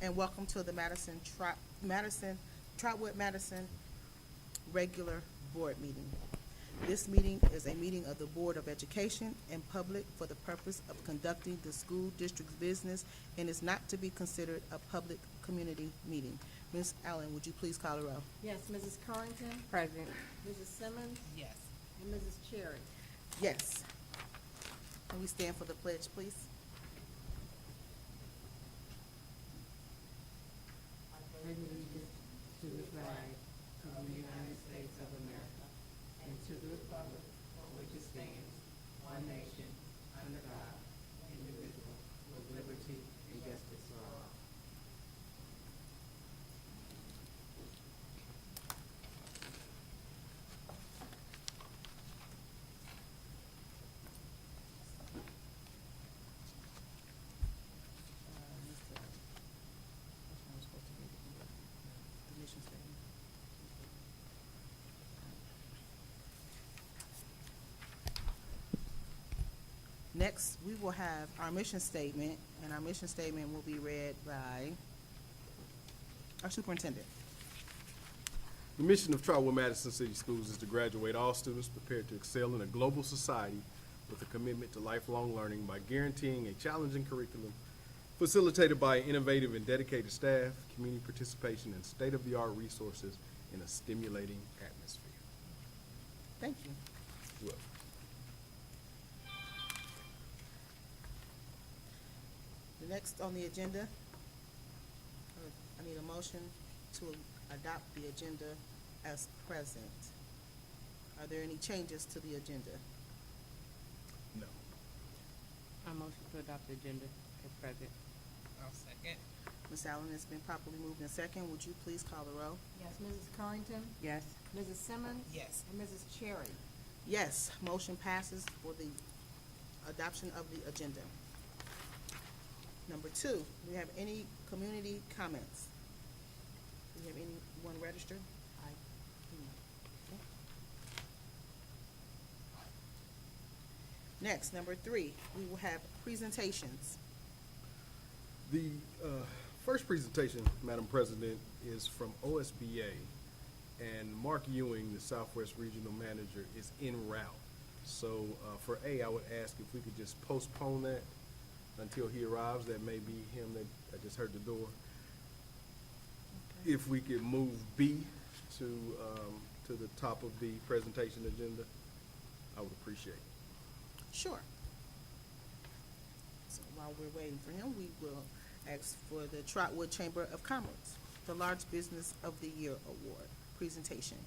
and welcome to the Trotwood-Madison regular board meeting. This meeting is a meeting of the Board of Education in public for the purpose of conducting the school district's business and is not to be considered a public community meeting. Ms. Allen, would you please call the roll? Yes, Mrs. Currington, Present. Mrs. Simmons, Yes. and Mrs. Cherry. Yes. Can we stand for the pledge, please? I pledge allegiance to the flag of the United States of America and to the republic for which it stands, one nation, under God, indivisible, with liberty and justice for all. The mission statement. Next, we will have our mission statement, and our mission statement will be read by our superintendent. The mission of Trotwood-Madison City Schools is to graduate all students prepared to excel in a global society with a commitment to lifelong learning by guaranteeing a challenging curriculum facilitated by innovative and dedicated staff, community participation, and state-of-the-art resources in a stimulating atmosphere. Thank you. Well, The next on the agenda, I need a motion to adopt the agenda as present. Are there any changes to the agenda? no. I motion to adopt the agenda as present. I'll second. Ms. Allen, has been properly moved in second. Would you please call the roll? Yes, Mrs. Currington, Yes. Mrs. Simmons, Yes. and Mrs. Cherry. Yes, motion passes for the adoption of the agenda. Number two, do we have any community comments? Do we have anyone registered? Okay. Next, number three, we will have presentations. The first presentation, Madam President, is from OSBA, and Mark Ewing, the Southwest Regional Manager, is en route. So for A, I would ask if we could just postpone that until he arrives. That may be him that I just heard the door. If we could move B to the top of the presentation agenda, I would appreciate it. Sure. So while we're waiting for him, we will ask for the Trotwood Chamber of Commerce, the Large Business of the Year Award presentation.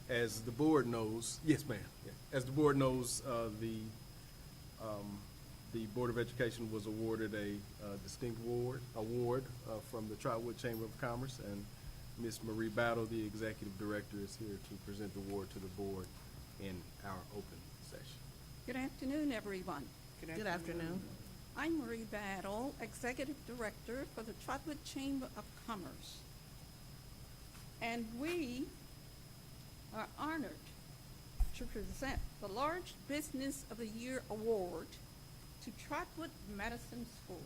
As the board knows, yes, ma'am. Yeah. As the board knows, the Board of Education was awarded a distinct award from the Trotwood Chamber of Commerce, and Ms. Marie Battle, the Executive Director, is here to present the award to the board in our open session. Good afternoon, everyone. Good afternoon. I'm Marie Battle, Executive Director for the Trotwood Chamber of Commerce. And we are honored to present the Large Business of the Year Award to Trotwood-Madison Schools.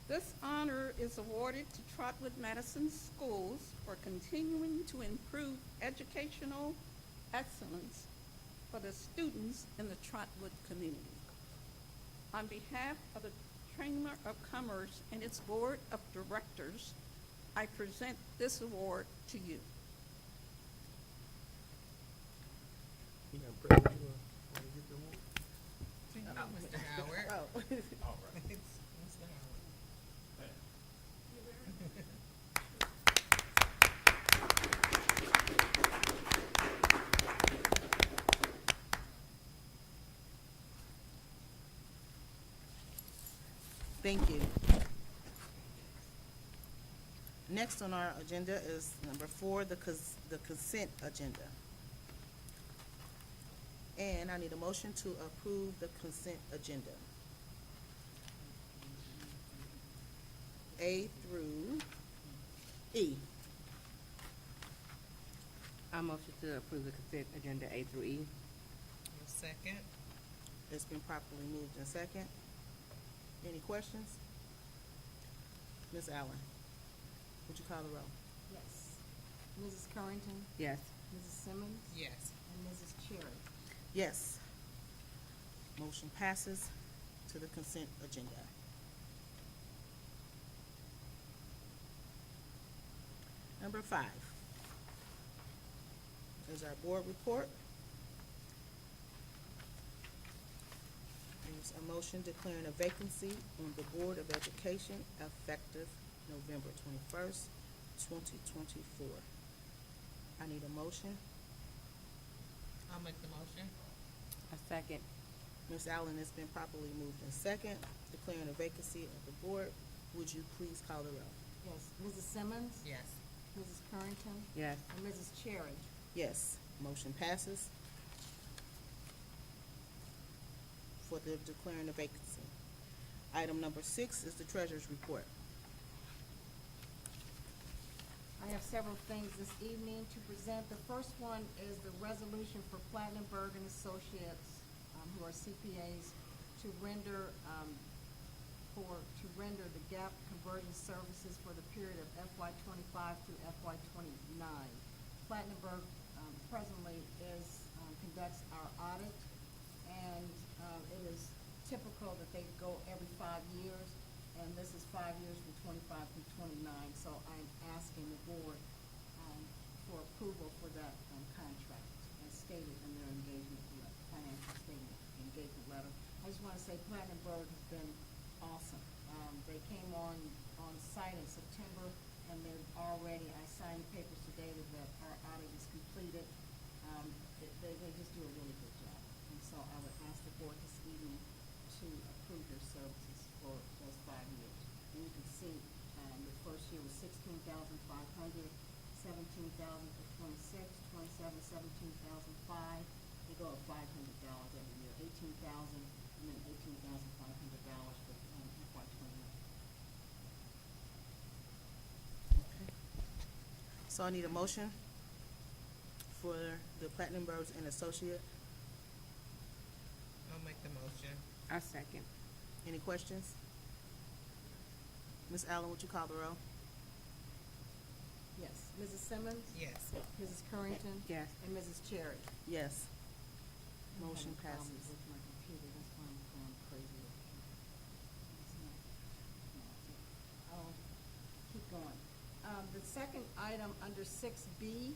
This honor is awarded to Trotwood-Madison Schools for continuing to improve educational excellence for the students in the Trotwood community. On behalf of the Chamber of Commerce and its Board of Directors, I present this award to you. Madam President, you want to get the award? Mr. Howard. Oh, All right. Mr. Howard. thank you. Next on our agenda is number four, the consent agenda. And I need a motion to approve the consent agenda. A through E. I motion to approve the consent agenda A through E. I'll second. It's been properly moved in second. Any questions? Ms. Allen, would you call the roll? Yes. Mrs. Currington? Yes. Mrs. Simmons? Yes. And Mrs. Cherry? Yes. Motion passes to the consent agenda. Number 5 is our board report. There's a motion declaring a vacancy on the Board of Education effective November 21st, 2024. I need a motion. I'll make the motion. A second. Ms. Allen has been properly moved in second, declaring a vacancy of the board. Would you please call the roll? Yes. Mrs. Simmons? Yes. Mrs. Currington? Yes. And Mrs. Cherry? Yes, motion passes for the declaring a vacancy. Item number 6 is the treasurer's report. I have several things this evening to present. The first one is the resolution for Platinumberg and Associates, who are CPAs, to render the gap conversion services for the period of FY '25 through FY '29. Platinumberg presently conducts our audit, and it is typical that they go every 5 years, and this is 5 years from '25 through '29. So I'm asking the board for approval for that contract as stated in their financial statement, engagement letter. I just want to say Platinumberg has been awesome. They came on site in September, and they're already, I signed the papers today that our audit is completed. They just do a really good job. And so I would ask the board this evening to approve their services for those 5 years. And you can see, the first year was $16,500, $17,000 for 26, 27, $17,005. They go up $500 every year, $18,000, and then $18,500 for FY '29. So I need a motion for the Platinumberg and Associate. I'll make the motion. A second. Any questions? Ms. Allen, would you call the roll? Yes. Mrs. Simmons? Yes. Mrs. Currington? Yes. And Mrs. Cherry? Yes. I'm Motion having problems passes. with my computer, that's why I'm going crazy over here. It's not- no, it's- I'll keep going. The second item under 6B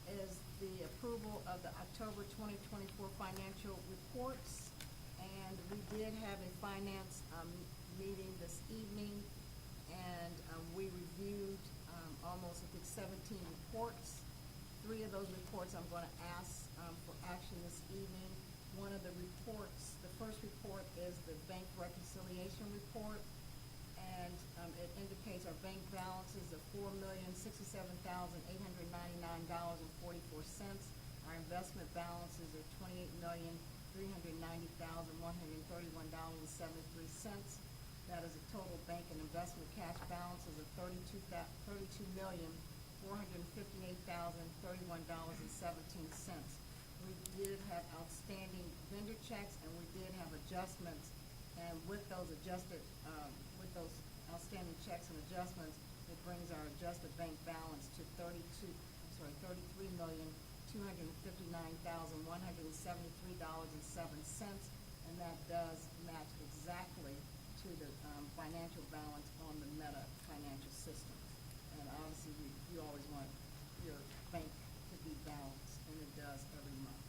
is the approval of the October 2024 financial reports. And we did have a finance meeting this evening, and we reviewed almost, I think, 17 reports. 3 of those reports I'm going to ask for action this evening. One of the reports, the first report is the bank reconciliation report, and it indicates our bank balances of $4,067,899.44. Our investment balances are $28,390,131.73. That is a total bank and investment cash balances of $32,458,031.17. We did have outstanding vendor checks, and we did have adjustments, and with those outstanding checks and adjustments, it brings our adjusted bank balance to $33,259,173.07, and that does match exactly to the financial balance on the Meta financial system. And obviously, you always want your bank to be balanced, and it does every month.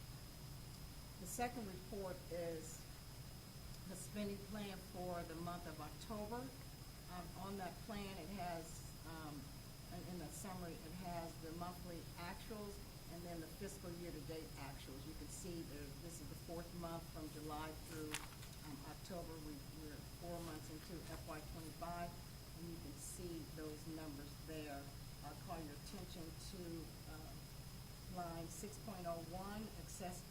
The second report is the spending plan for the month of October. On that plan, it has, in the summary, it has the monthly actuals and then the fiscal year-to-date actuals. You can see this is the 4th month from July through October. We're 4 months into FY '25, and you can see those numbers there. I'll call your attention to line 6.01, excess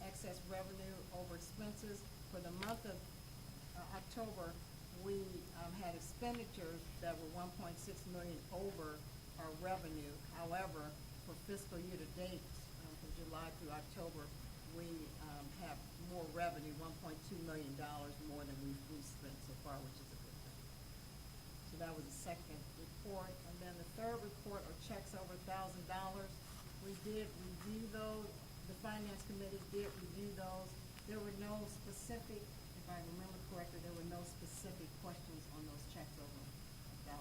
revenue over expenses. For the month of October, we had expenditures that were 1.6 million over our revenue. However, for fiscal year-to-date, from July through October, we have more revenue, $1.2 million more than we've spent so far, which is a good thing. So that was the second report. And then the third report are checks over $1,000. We did review those, the finance committee did review those. There were no specific, if I remember correctly, there were no specific questions on those checks over $1,000.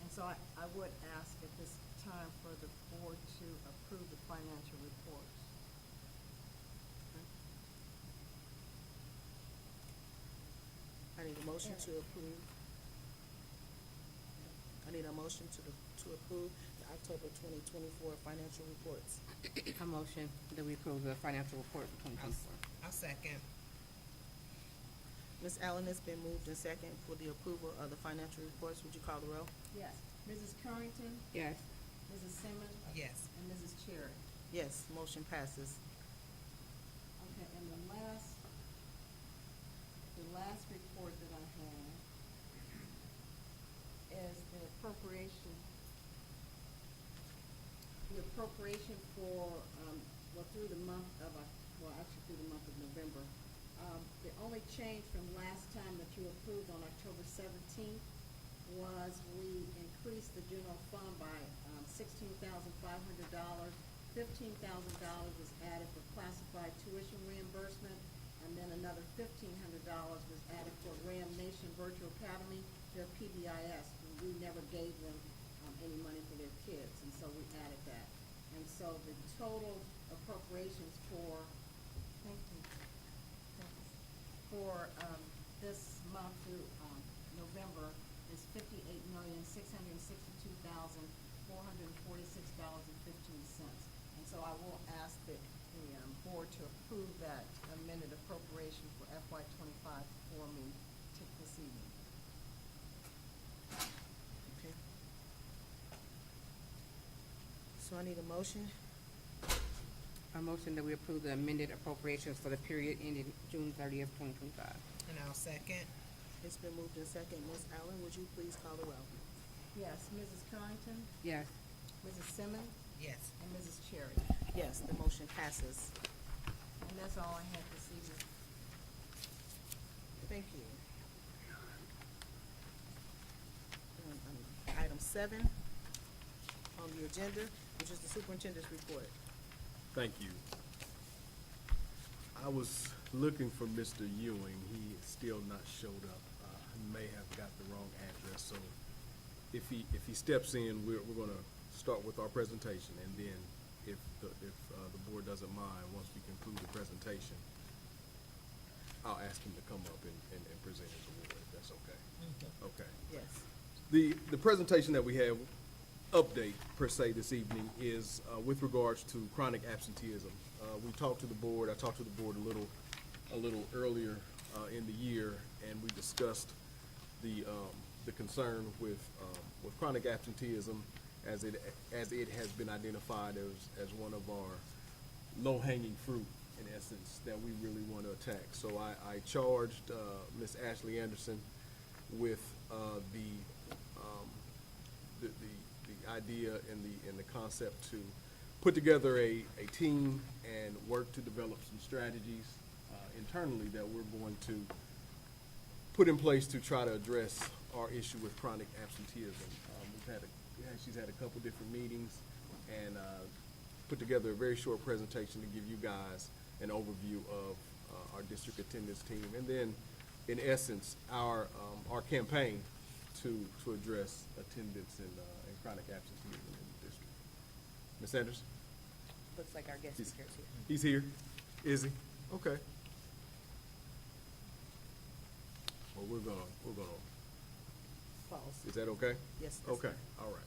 And so I would ask at this time for the board to approve the financial reports. I need a motion to approve. I need a motion to approve the October 2024 financial reports. I motion that we approve the financial report for 2024. I'll second. Ms. Allen, it's been moved in second for the approval of the financial reports. Would you call the roll? Yes. Mrs. Currington, Yes. Mrs. Simmons, Yes. and Mrs. Cherry. Yes, motion passes. Okay, and the last report that I have is the appropriation. The appropriation for, through the month of, actually through the month of November. The only change from last time that you approved on October 17th was we increased the general fund by $16,500. $15,000 was added for classified tuition reimbursement, and then another $1,500 was added for Ram Nation Virtual Academy, their PBIS. We never gave them any money for their kids, and so we added that. And so the total appropriations for, this month through November is $58,662,446.15. And so I will ask that the board to approve that amended appropriation for FY '25 for me this evening. Okay. So I need a motion. I motion that we approve the amended appropriations for the period ending June 30th, 2025. And I'll second. It's been moved in second. Ms. Allen, would you please call the roll? Yes, Mrs. Currington, Yes. Mrs. Simmons, Yes. and Mrs. Cherry. Yes, the motion passes. And that's all I had this evening. Thank you. Item 7 on the agenda, which is the superintendent's report. Thank you. I was looking for Mr. Ewing. He still not showed up. He may have got the wrong address, so if he steps in, we're gonna start with our presentation, and then if the board doesn't mind, once we conclude the presentation, I'll ask him to come up and present his award, if that's okay. Okay. Yes. The presentation that we have, update per se this evening, is with regards to chronic absenteeism. We talked to the board, I talked to the board a little earlier in the year, and we discussed the concern with chronic absenteeism as it has been identified as one of our low-hanging fruit, in essence, that we really want to attack. So I charged Ms. Ashley Anderson with the idea and the concept to put together a team and work to develop some strategies internally that we're going to put in place to try to address our issue with chronic absenteeism. She's had a couple different meetings and put together a very short presentation to give you guys an overview of our district attendance team, and then, in essence, our campaign to address attendance and chronic absenteeism in the district. Ms. Anderson? Looks like our guest He's- speaker is here. He's here? Is he? Okay. Well, we're gonna, False. is that okay? Yes, that's Okay, fine. all right.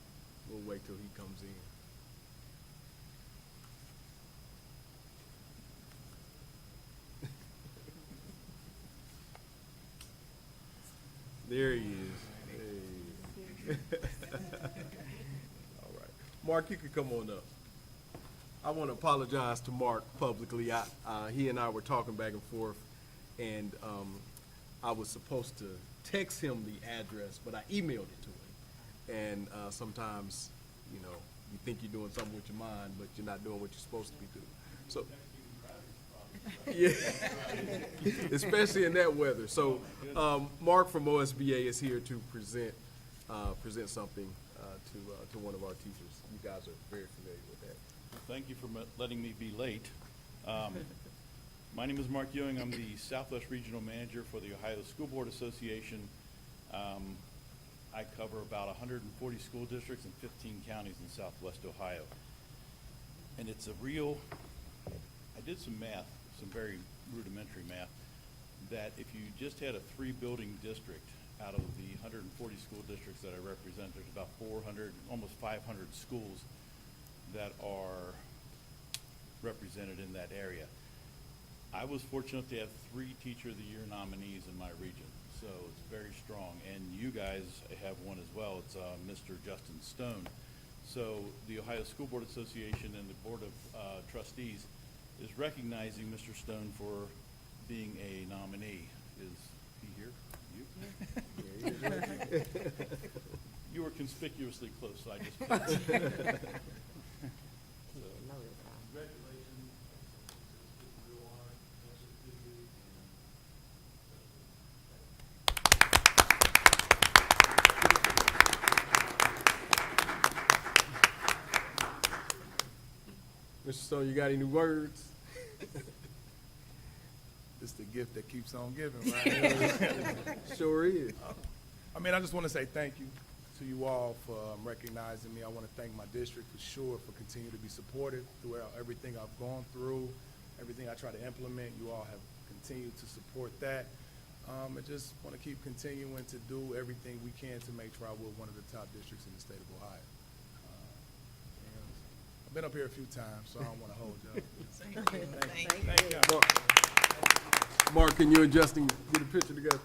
We'll wait till he comes in. There he is. Hey. All right. Mark, you can come on up. I want to apologize to Mark publicly. He and I were talking back and forth, and I was supposed to text him the address, but I emailed it to him. And sometimes, you know, you think you're doing something with your mind, but you're not doing what you're supposed to be doing. So, Yeah, especially in that weather. So, Mark from OSBA is here to present something to one of our teachers. You guys are very familiar with that. Thank you for letting me be late. My name is Mark Ewing. I'm the Southwest Regional Manager for the Ohio School Board Association. I cover about 140 school districts in 15 counties in Southwest Ohio. And it's a real, I did some math, some very rudimentary math, that if you just had a 3-building district out of the 140 school districts that I represent, there's about 400, almost 500 schools that are represented in that area. I was fortunate to have 3 Teacher of the Year nominees in my region, so it's very strong. And you guys have one as well. It's Mr. Justin Stone. So the Ohio School Board Association and the Board of Trustees is recognizing Mr. Stone for being a nominee. Is he here? You? You were conspicuously close, so I just picked. Congratulations. It's a real honor. Pleasure to you. Mr. Stone, you got any words? It's the gift that keeps on giving, right? Sure is. I mean, I just want to say thank you to you all for recognizing me. I want to thank my district for sure for continuing to be supportive throughout everything I've gone through, everything I try to implement. You all have continued to support that. I just want to keep continuing to do everything we can to make Trotwood one of the top districts in the state of Ohio. And I've been up here a few times, so I don't want to hold you up. Thank you. Thank you. Thank you. Mark, can you and Justin get a picture together?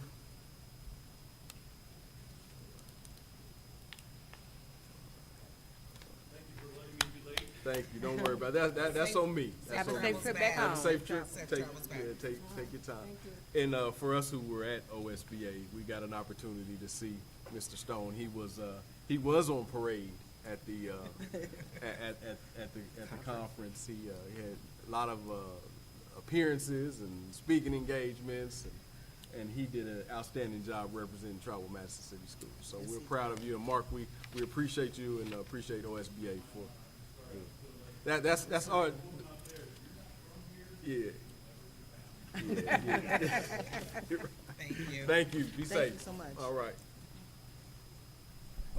Thank you for letting me be late. Thank you. Don't worry about that. That's on me. That's Have a on safe me. trip back Have a home. safe trip. Safe Take, travels back. yeah, take your time. And for us who were at OSBA, we got an opportunity to see Mr. Stone. He was on parade at the at the conference. He had a lot of appearances and speaking engagements, and he did an outstanding job representing Trotwood-Madison City Schools. So Yes, we're he proud of you, and Mark, we appreciate you and appreciate OSBA for that's our yeah. Yeah. Thank you. Thank you. Be safe. Thank you so much. All right.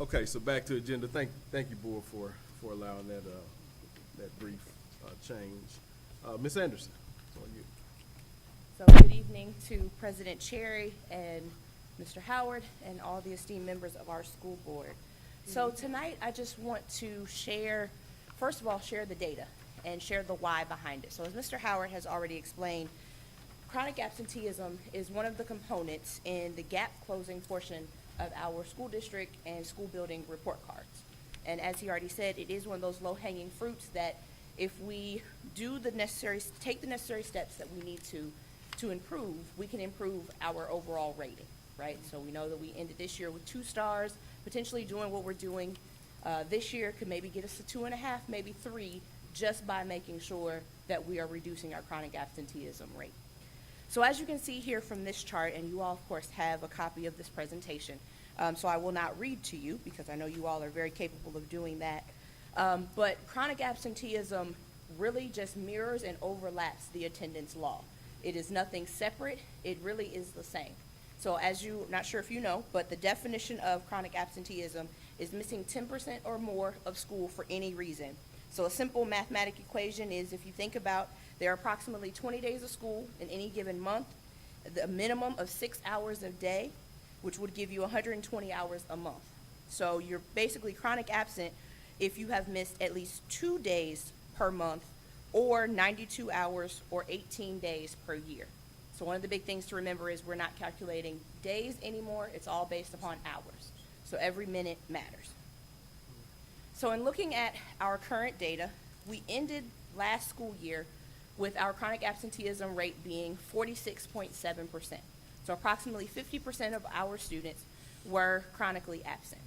Okay, so back to agenda. Thank you, board, for allowing that brief change. Ms. Anderson, it's on you. So good evening to President Cherry and Mr. Howard and all the esteemed members of our school board. So tonight I just want to share, first of all, share the data and share the why behind it. So as Mr. Howard has already explained, chronic absenteeism is one of the components in the gap closing portion of our school district and school building report cards. And as he already said, it is one of those low-hanging fruits that if we do take the necessary steps that we need to improve, we can improve our overall rating, right? So we know that we ended this year with 2 stars, potentially doing what we're doing this year could maybe get us to 2.5, maybe 3, just by making sure that we are reducing our chronic absenteeism rate. So as you can see here from this chart, and you all of course have a copy of this presentation, so I will not read to you because I know you all are very capable of doing that. But chronic absenteeism really just mirrors and overlaps the attendance law. It is nothing separate, it really is the same. So as you, not sure if you know, but the definition of chronic absenteeism is missing 10% or more of school for any reason. So a simple mathematical equation is, if you think about, there are approximately 20 days of school in any given month, the minimum of 6 hours a day, which would give you 120 hours a month. So you're basically chronic absent if you have missed at least 2 days per month, or 92 hours, or 18 days per year. So one of the big things to remember is we're not calculating days anymore, it's all based upon hours. So every minute matters. So in looking at our current data, we ended last school year with our chronic absenteeism rate being 46.7%. So approximately 50% of our students were chronically absent.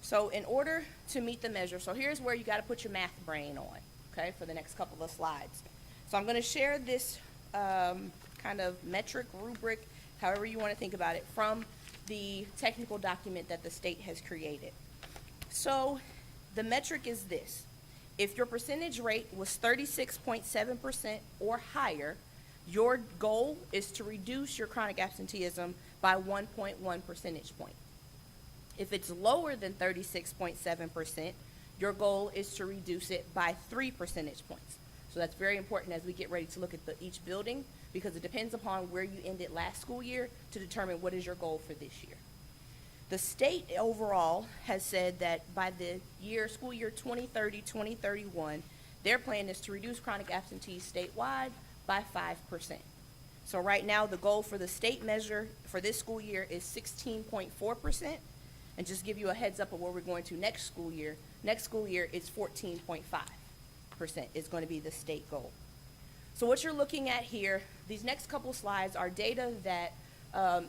So in order to meet the measure, so here's where you got to put your math brain on, okay, for the next couple of slides. So I'm going to share this kind of metric, rubric, however you want to think about it, from the technical document that the state has created. So the metric is this. If your percentage rate was 36.7% or higher, your goal is to reduce your chronic absenteeism by 1.1 percentage point. If it's lower than 36.7%, your goal is to reduce it by 3 percentage points. So that's very important as we get ready to look at each building, because it depends upon where you ended last school year to determine what is your goal for this year. The state overall has said that by the school year 2030-2031, their plan is to reduce chronic absentees statewide by 5%. So right now, the goal for the state measure for this school year is 16.4%. And just give you a heads up of where we're going to next school year. Next school year is 14.5% is going to be the state goal. So what you're looking at here, these next couple slides are data that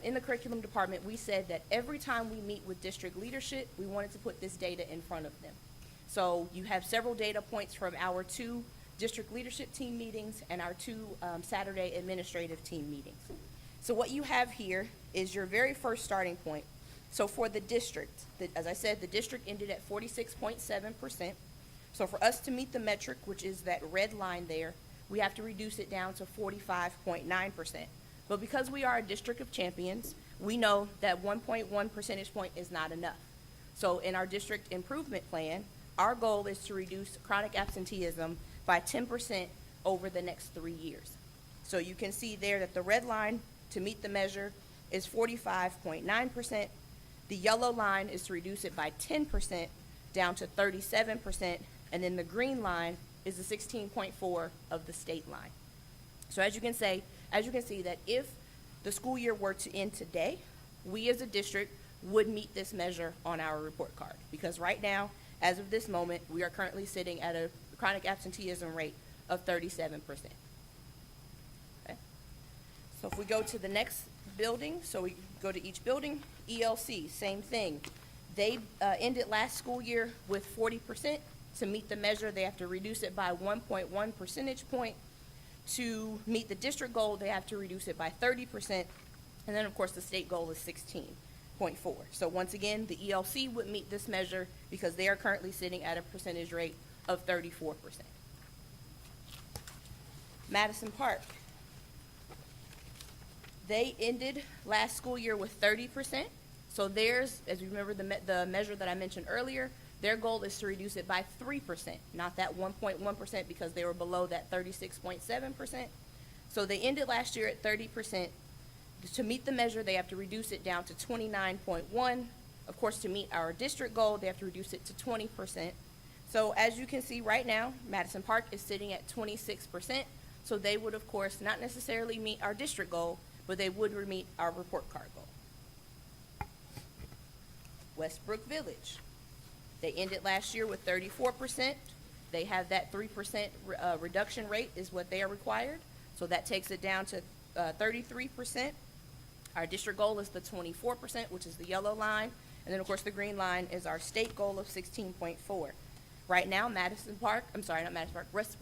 in the curriculum department, we said that every time we meet with district leadership, we wanted to put this data in front of them. So you have several data points from our 2 district leadership team meetings and our 2 Saturday administrative team meetings. So what you have here is your very first starting point. So for the district, as I said, the district ended at 46.7%. So for us to meet the metric, which is that red line there, we have to reduce it down to 45.9%. But because we are a district of champions, we know that 1.1 percentage point is not enough. So in our district improvement plan, our goal is to reduce chronic absenteeism by 10% over the next 3 years. So you can see there that the red line to meet the measure is 45.9%. The yellow line is to reduce it by 10% down to 37%, and then the green line is the 16.4 of the state line. So as you can see that if the school year were to end today, we as a district would meet this measure on our report card. Because right now, as of this moment, we are currently sitting at a chronic absenteeism rate of 37%. Okay. So if we go to the next building, so we go to each building, ELC, same thing. They ended last school year with 40%. To meet the measure, they have to reduce it by 1.1 percentage point. To meet the district goal, they have to reduce it by 30%. And then, of course, the state goal is 16.4. So once again, the ELC would meet this measure because they are currently sitting at a percentage rate of 34%. Madison Park. They ended last school year with 30%. So theirs, as you remember the measure that I mentioned earlier, their goal is to reduce it by 3%, not that 1.1% because they were below that 36.7%. So they ended last year at 30%. To meet the measure, they have to reduce it down to 29.1. Of course, to meet our district goal, they have to reduce it to 20%. So as you can see right now, Madison Park is sitting at 26%. So they would, of course, not necessarily meet our district goal, but they would meet our report card goal. Westbrook Village. They ended last year with 34%. They have that 3% reduction rate is what they are required. So that takes it down to 33%. Our district goal is the 24%, which is the yellow line. And then, of course, the green line is our state goal of 16.4. Right now,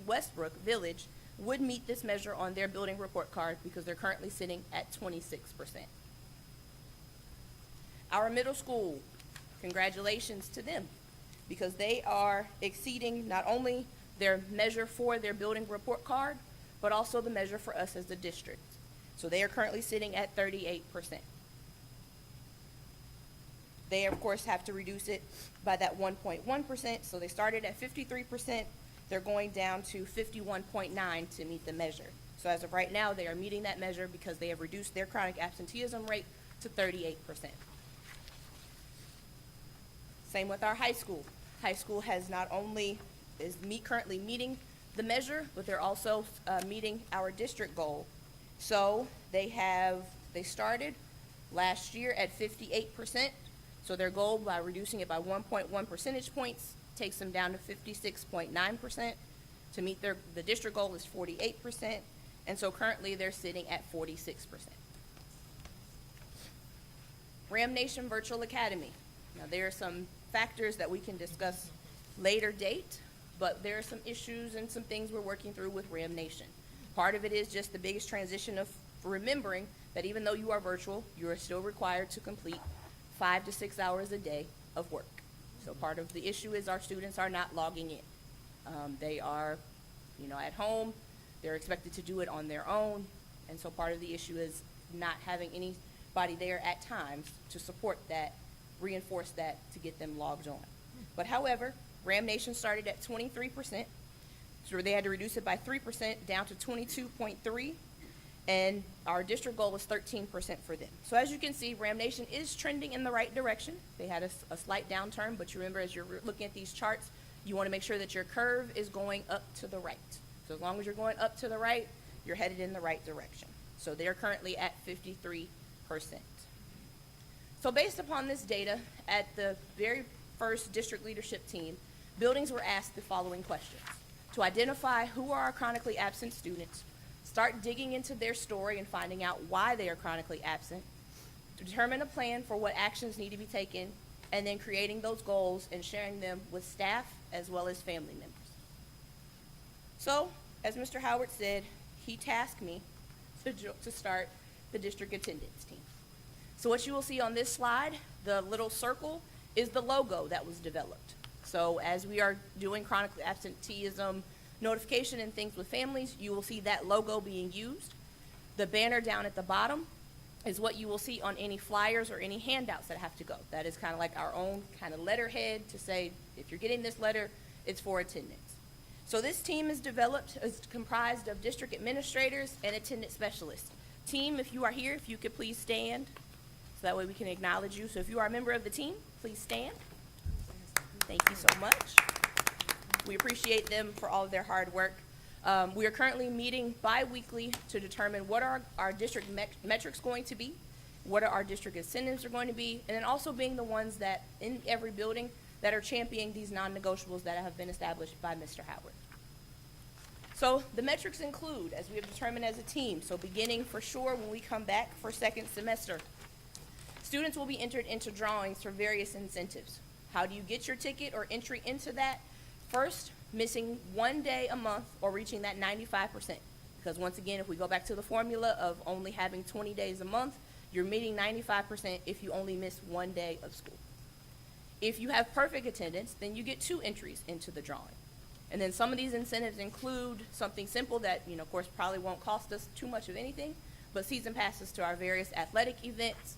Westbrook Village would meet this measure on their building report card because they're currently sitting at 26%. Our middle school, congratulations to them, because they are exceeding not only their measure for their building report card, but also the measure for us as the district. So they are currently sitting at 38%. They, of course, have to reduce it by that 1.1%. So they started at 53%. They're going down to 51.9 to meet the measure. So as of right now, they are meeting that measure because they have reduced their chronic absenteeism rate to 38%. Same with our high school. High school has not only currently meeting the measure, but they're also meeting our district goal. So they started last year at 58%. So their goal, by reducing it by 1.1 percentage points, takes them down to 56.9%. To meet the district goal is 48%. And so currently they're sitting at 46%. Ram Nation Virtual Academy. Now there are some factors that we can discuss later date, but there are some issues and some things we're working through with Ram Nation. Part of it is just the biggest transition of remembering that even though you are virtual, you are still required to complete 5 to 6 hours a day of work. So part of the issue is our students are not logging in. They are, at home. They're expected to do it on their own. And so part of the issue is not having anybody there at times to support that, reinforce that, to get them logged on. But however, Ram Nation started at 23%. So they had to reduce it by 3% down to 22.3%. And our district goal was 13% for them. So as you can see, Ram Nation is trending in the right direction. They had a slight downturn, but you remember as you're looking at these charts, you want to make sure that your curve is going up to the right. So as long as you're going up to the right, you're headed in the right direction. So they're currently at 53%. So based upon this data, at the very first district leadership team, buildings were asked the following questions: to identify who are our chronically absent students, start digging into their story and finding out why they are chronically absent, to determine a plan for what actions need to be taken, and then creating those goals and sharing them with staff as well as family members. So, as Mr. Howard said, he tasked me to start the district attendance team. So what you will see on this slide, the little circle, is the logo that was developed. So as we are doing chronically absenteeism notification and things with families, you will see that logo being used. The banner down at the bottom is what you will see on any flyers or any handouts that have to go. That is kind of like our own kind of letterhead to say, if you're getting this letter, it's for attendance. So this team is comprised of district administrators and attendance specialists. Team, if you are here, if you could please stand, so that way we can acknowledge you. So if you are a member of the team, please stand. Thank you so much. We appreciate them for all of their hard work. We are currently meeting bi-weekly to determine what are our district metrics going to be, what are our district incentives are going to be, and then also being the ones that in every building that are championing these non-negotiables that have been established by Mr. Howard. So the metrics include, as we have determined as a team, so beginning for sure when we come back for second semester, students will be entered into drawings for various incentives. How do you get your ticket or entry into that? First, missing 1 day a month or reaching that 95%. Because once again, if we go back to the formula of only having 20 days a month, you're meeting 95% if you only miss 1 day of school. If you have perfect attendance, then you get 2 entries into the drawing. And then some of these incentives include something simple that, of course, probably won't cost us too much of anything, but season passes to our various athletic events.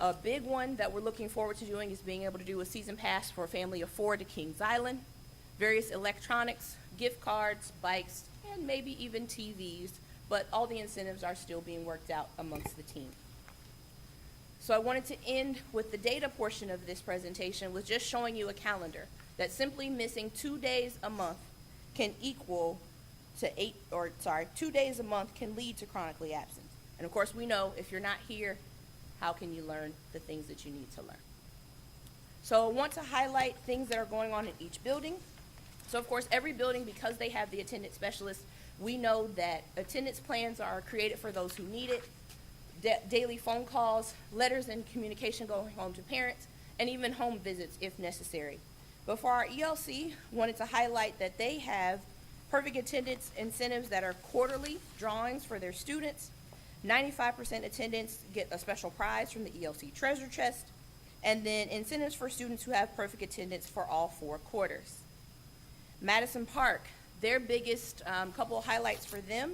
A big one that we're looking forward to doing is being able to do a season pass for a family of 4 to Kings Island, various electronics, gift cards, bikes, and maybe even TVs, but all the incentives are still being worked out amongst the team. So I wanted to end with the data portion of this presentation with just showing you a calendar that simply missing 2 days a month can equal to 2 days a month can lead to chronically absent. And of course we know if you're not here, how can you learn the things that you need to learn? So I want to highlight things that are going on in each building. So of course every building, because they have the attendance specialist, we know that attendance plans are created for those who need it, daily phone calls, letters and communication going home to parents, and even home visits if necessary. But for our ELC, wanted to highlight that they have perfect attendance incentives that are quarterly drawings for their students. 95% attendance get a special prize from the ELC treasure chest, and then incentives for students who have perfect attendance for all 4 quarters. Madison Park, their biggest couple of highlights for them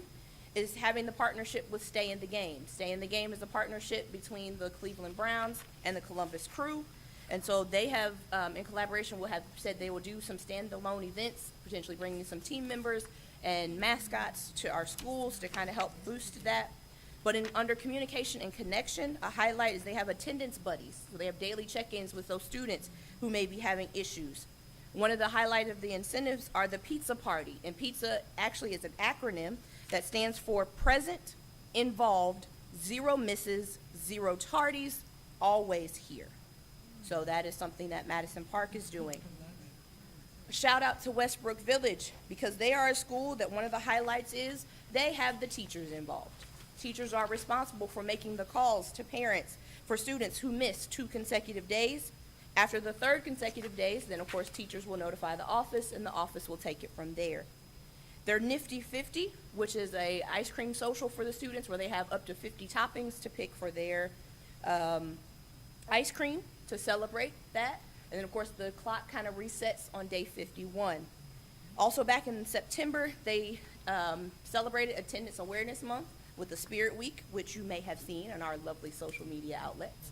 is having the partnership with Stay in the Game. Stay in the Game is a partnership between the Cleveland Browns and the Columbus Crew. And so they have, in collaboration, will have said they will do some standalone events, potentially bringing some team members and mascots to our schools to kind of help boost that. But under communication and connection, a highlight is they have attendance buddies. So they have daily check-ins with those students who may be having issues. One of the highlights of the incentives are the pizza party. And pizza actually is an acronym that stands for Present, Involved, 0 Misses, 0 Tardies, Always Here. So that is something that Madison Park is doing. A shout out to Westbrook Village, because they are a school that one of the highlights is they have the teachers involved. Teachers are responsible for making the calls to parents for students who miss 2 consecutive days. After the 3rd consecutive days, then of course teachers will notify the office and the office will take it from there. Their Nifty 50, which is a ice cream social for the students where they have up to 50 toppings to pick for their ice cream to celebrate that. And then, of course, the clock kind of resets on day 51. Also, back in September, they celebrated Attendance Awareness Month with the Spirit Week, which you may have seen on our lovely social media outlets.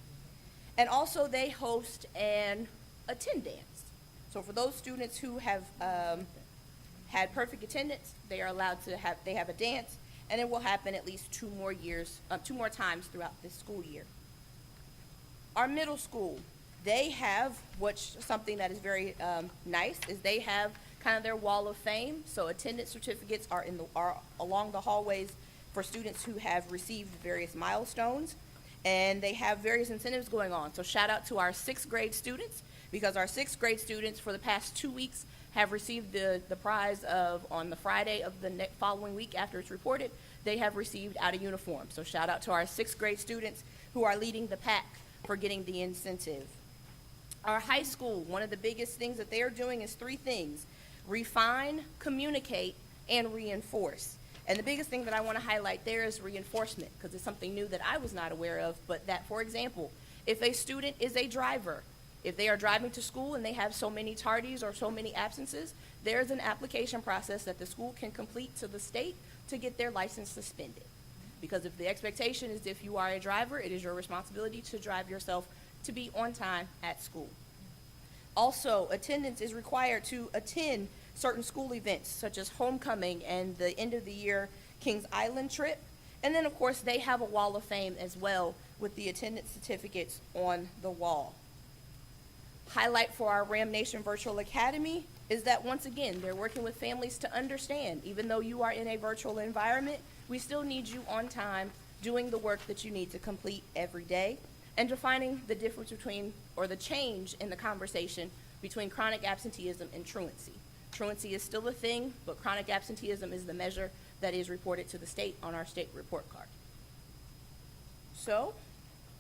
And also, they host an attend dance. So for those students who have had perfect attendance, they are allowed to have a dance, and it will happen at least 2 more times throughout this school year. Our middle school, they have something that is very nice is they have kind of their wall of fame. So attendance certificates are along the hallways for students who have received various milestones, and they have various incentives going on. So shout out to our 6th grade students, because our 6th grade students for the past 2 weeks have received the prize of, on the Friday of the following week after it's reported, they have received out of uniform. So shout out to our 6th grade students who are leading the pack for getting the incentive. Our high school, one of the biggest things that they are doing is 3 things: refine, communicate, and reinforce. And the biggest thing that I want to highlight there is reinforcement, because it's something new that I was not aware of, but that, for example, if a student is a driver, if they are driving to school and they have so many tardies or so many absences, there's an application process that the school can complete to the state to get their license suspended. Because if the expectation is if you are a driver, it is your responsibility to drive yourself to be on time at school. Also, attendance is required to attend certain school events such as homecoming and the end of the year Kings Island trip. And then, of course, they have a wall of fame as well with the attendance certificates on the wall. Highlight for our Ram Nation Virtual Academy is that, once again, they're working with families to understand, even though you are in a virtual environment, we still need you on time doing the work that you need to complete every day, and defining the difference between, or the change in the conversation between chronic absenteeism and truancy. Truancy is still a thing, but chronic absenteeism is the measure that is reported to the state on our state report card. So,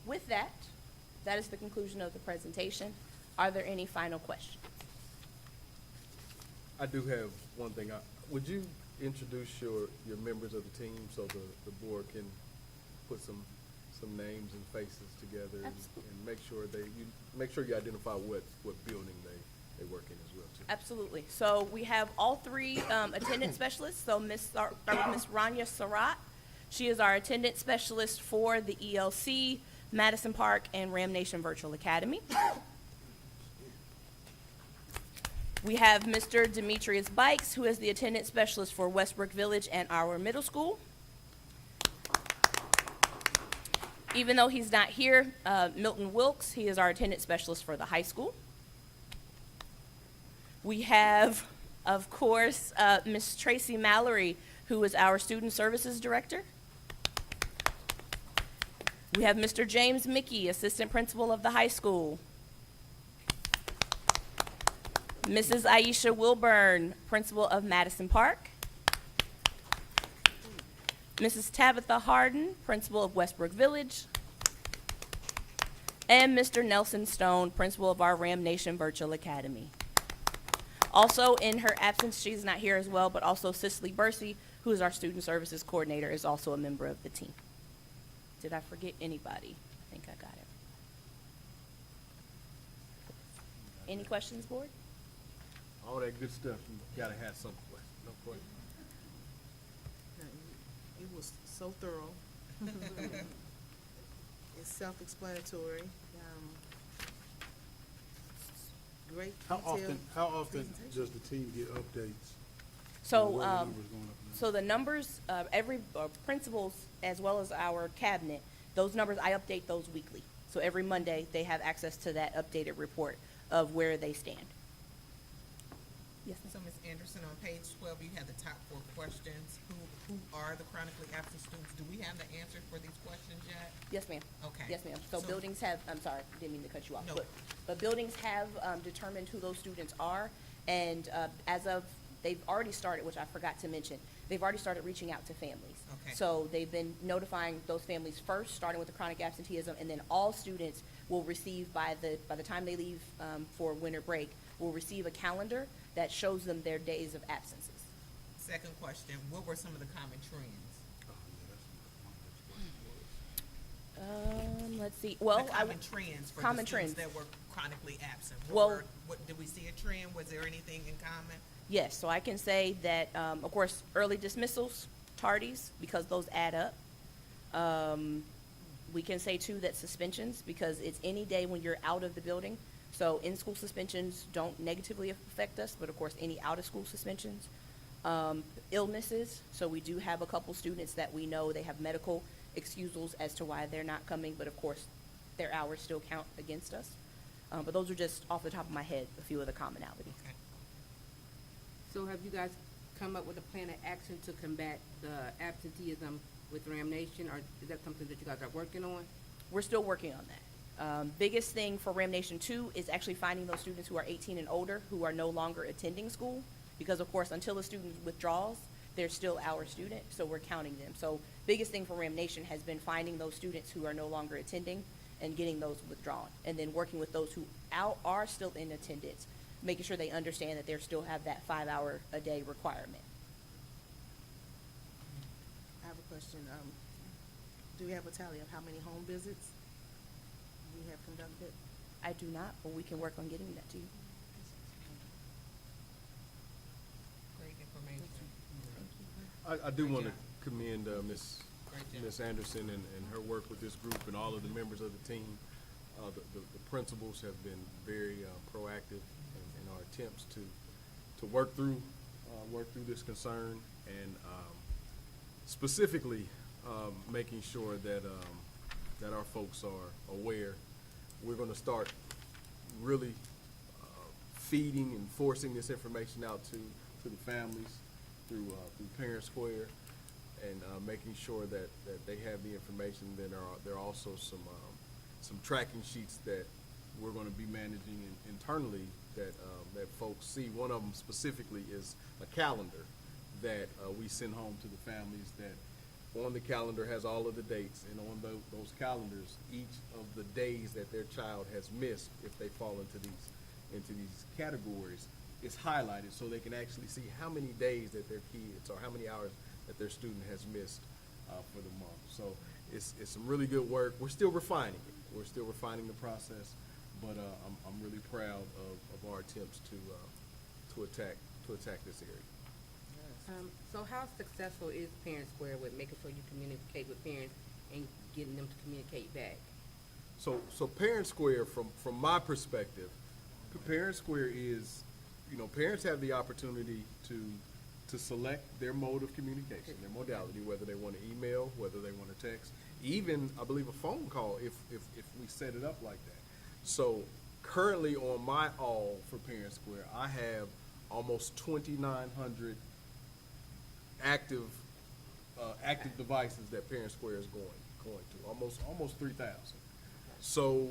with that, that is the conclusion of the presentation. Are there any final questions? I do have one thing. Would you introduce your members of the team so the board can put some names and faces together, and make sure you identify what building they work in as well too. Absolutely. So we have all 3 attendance specialists. So Miss Rania Sarat, she is our attendance specialist for the ELC, Madison Park, and Ram Nation Virtual Academy. We have Mr. Demetrius Bikes, who is the attendance specialist for Westbrook Village and our middle school. Even though he's not here, Milton Wilkes, he is our attendance specialist for the high school. We have, of course, Miss Tracy Mallory, who is our student services director. We have Mr. James Mickey, assistant principal of the high school. Mrs. Aisha Wilburn, principal of Madison Park. Mrs. Tabitha Harden, principal of Westbrook Village. And Mr. Nelson Stone, principal of our Ram Nation Virtual Academy. Also, in her absence, she's not here as well, but also Cicely Bursey, who is our student services coordinator, is also a member of the team. Did I forget anybody? I think I got it. Any questions, board? All that good stuff, you gotta have some question. No question. It was so thorough. It's self-explanatory. Great detail. How often presentation. does the team get updates? So, What are the numbers going up and down? so the numbers, every principals as well as our cabinet, those numbers, I update those weekly. So every Monday, they have access to that updated report of where they stand. Yes, ma'am. So, Ms. Anderson, on page 12, you have the top 4 questions. Who are the chronically absent students? Do we have the answer for these questions yet? Yes, ma'am. Okay. Yes, ma'am. So buildings have, I'm sorry, didn't mean to cut you off. No. But buildings have determined who those students are, and as of, they've already started, which I forgot to mention, they've already started reaching out to families. Okay. So they've been notifying those families first, starting with the chronic absenteeism, and then all students will receive, by the time they leave for winter break, will receive a calendar that shows them their days of absences. Second question, what were some of the common trends? Let's see, well, The I common would, trends for the common students trends. that were chronically absent. Well- What, did we see a trend? Was there anything in common? yes, so I can say that, of course, early dismissals, tardies, because those add up. We can say too that suspensions, because it's any day when you're out of the building. So in-school suspensions don't negatively affect us, but of course, any out-of-school suspensions. Illnesses, so we do have a couple students that we know they have medical excusals as to why they're not coming, but of course, their hours still count against us. But those are just off the top of my head, a few of the commonalities. Okay. So have you guys come up with a plan of action to combat the absenteeism with Ram Nation, or is that something that you guys are working on? We're still working on that. Biggest thing for Ram Nation 2 is actually finding those students who are 18 and older who are no longer attending school, because of course, until a student withdraws, they're still our student, so we're counting them. So biggest thing for Ram Nation has been finding those students who are no longer attending and getting those withdrawn, and then working with those who are still in attendance, making sure they understand that they still have that 5-hour-a-day requirement. I have a question. Do we have a tally of how many home visits we have conducted? I do not, but we can work on getting that to you. Great information. I do Great want to job. commend Great job. Ms. Anderson and her work with this group and all of the members of the team. The principals have been very proactive in our attempts to work through this concern, and specifically making sure that our folks are aware. We're going to start really feeding and forcing this information out to the families through Parent Square, and making sure that they have the information. Then there are also some tracking sheets that we're going to be managing internally that folks see. One of them specifically is a calendar that we send home to the families, that on the calendar has all of the dates, and on those calendars, each of the days that their child has missed, if they fall into these categories, is highlighted, so they can actually see how many days that their kids, or how many hours that their student has missed for the month. So it's some really good work. We're still refining it. We're still refining the process, but I'm really proud of our attempts to attack this area. So how successful is Parent Square with making sure you communicate with parents and getting them to communicate back? So Parent Square, from my perspective, Parent Square is, parents have the opportunity to select their mode of communication, their modality, whether they want to email, whether they want to text, even, I believe, a phone call if we set it up like that. So currently on my all for Parent Square, I have almost 2,900 active devices that Parent Square is going to, almost 3,000. So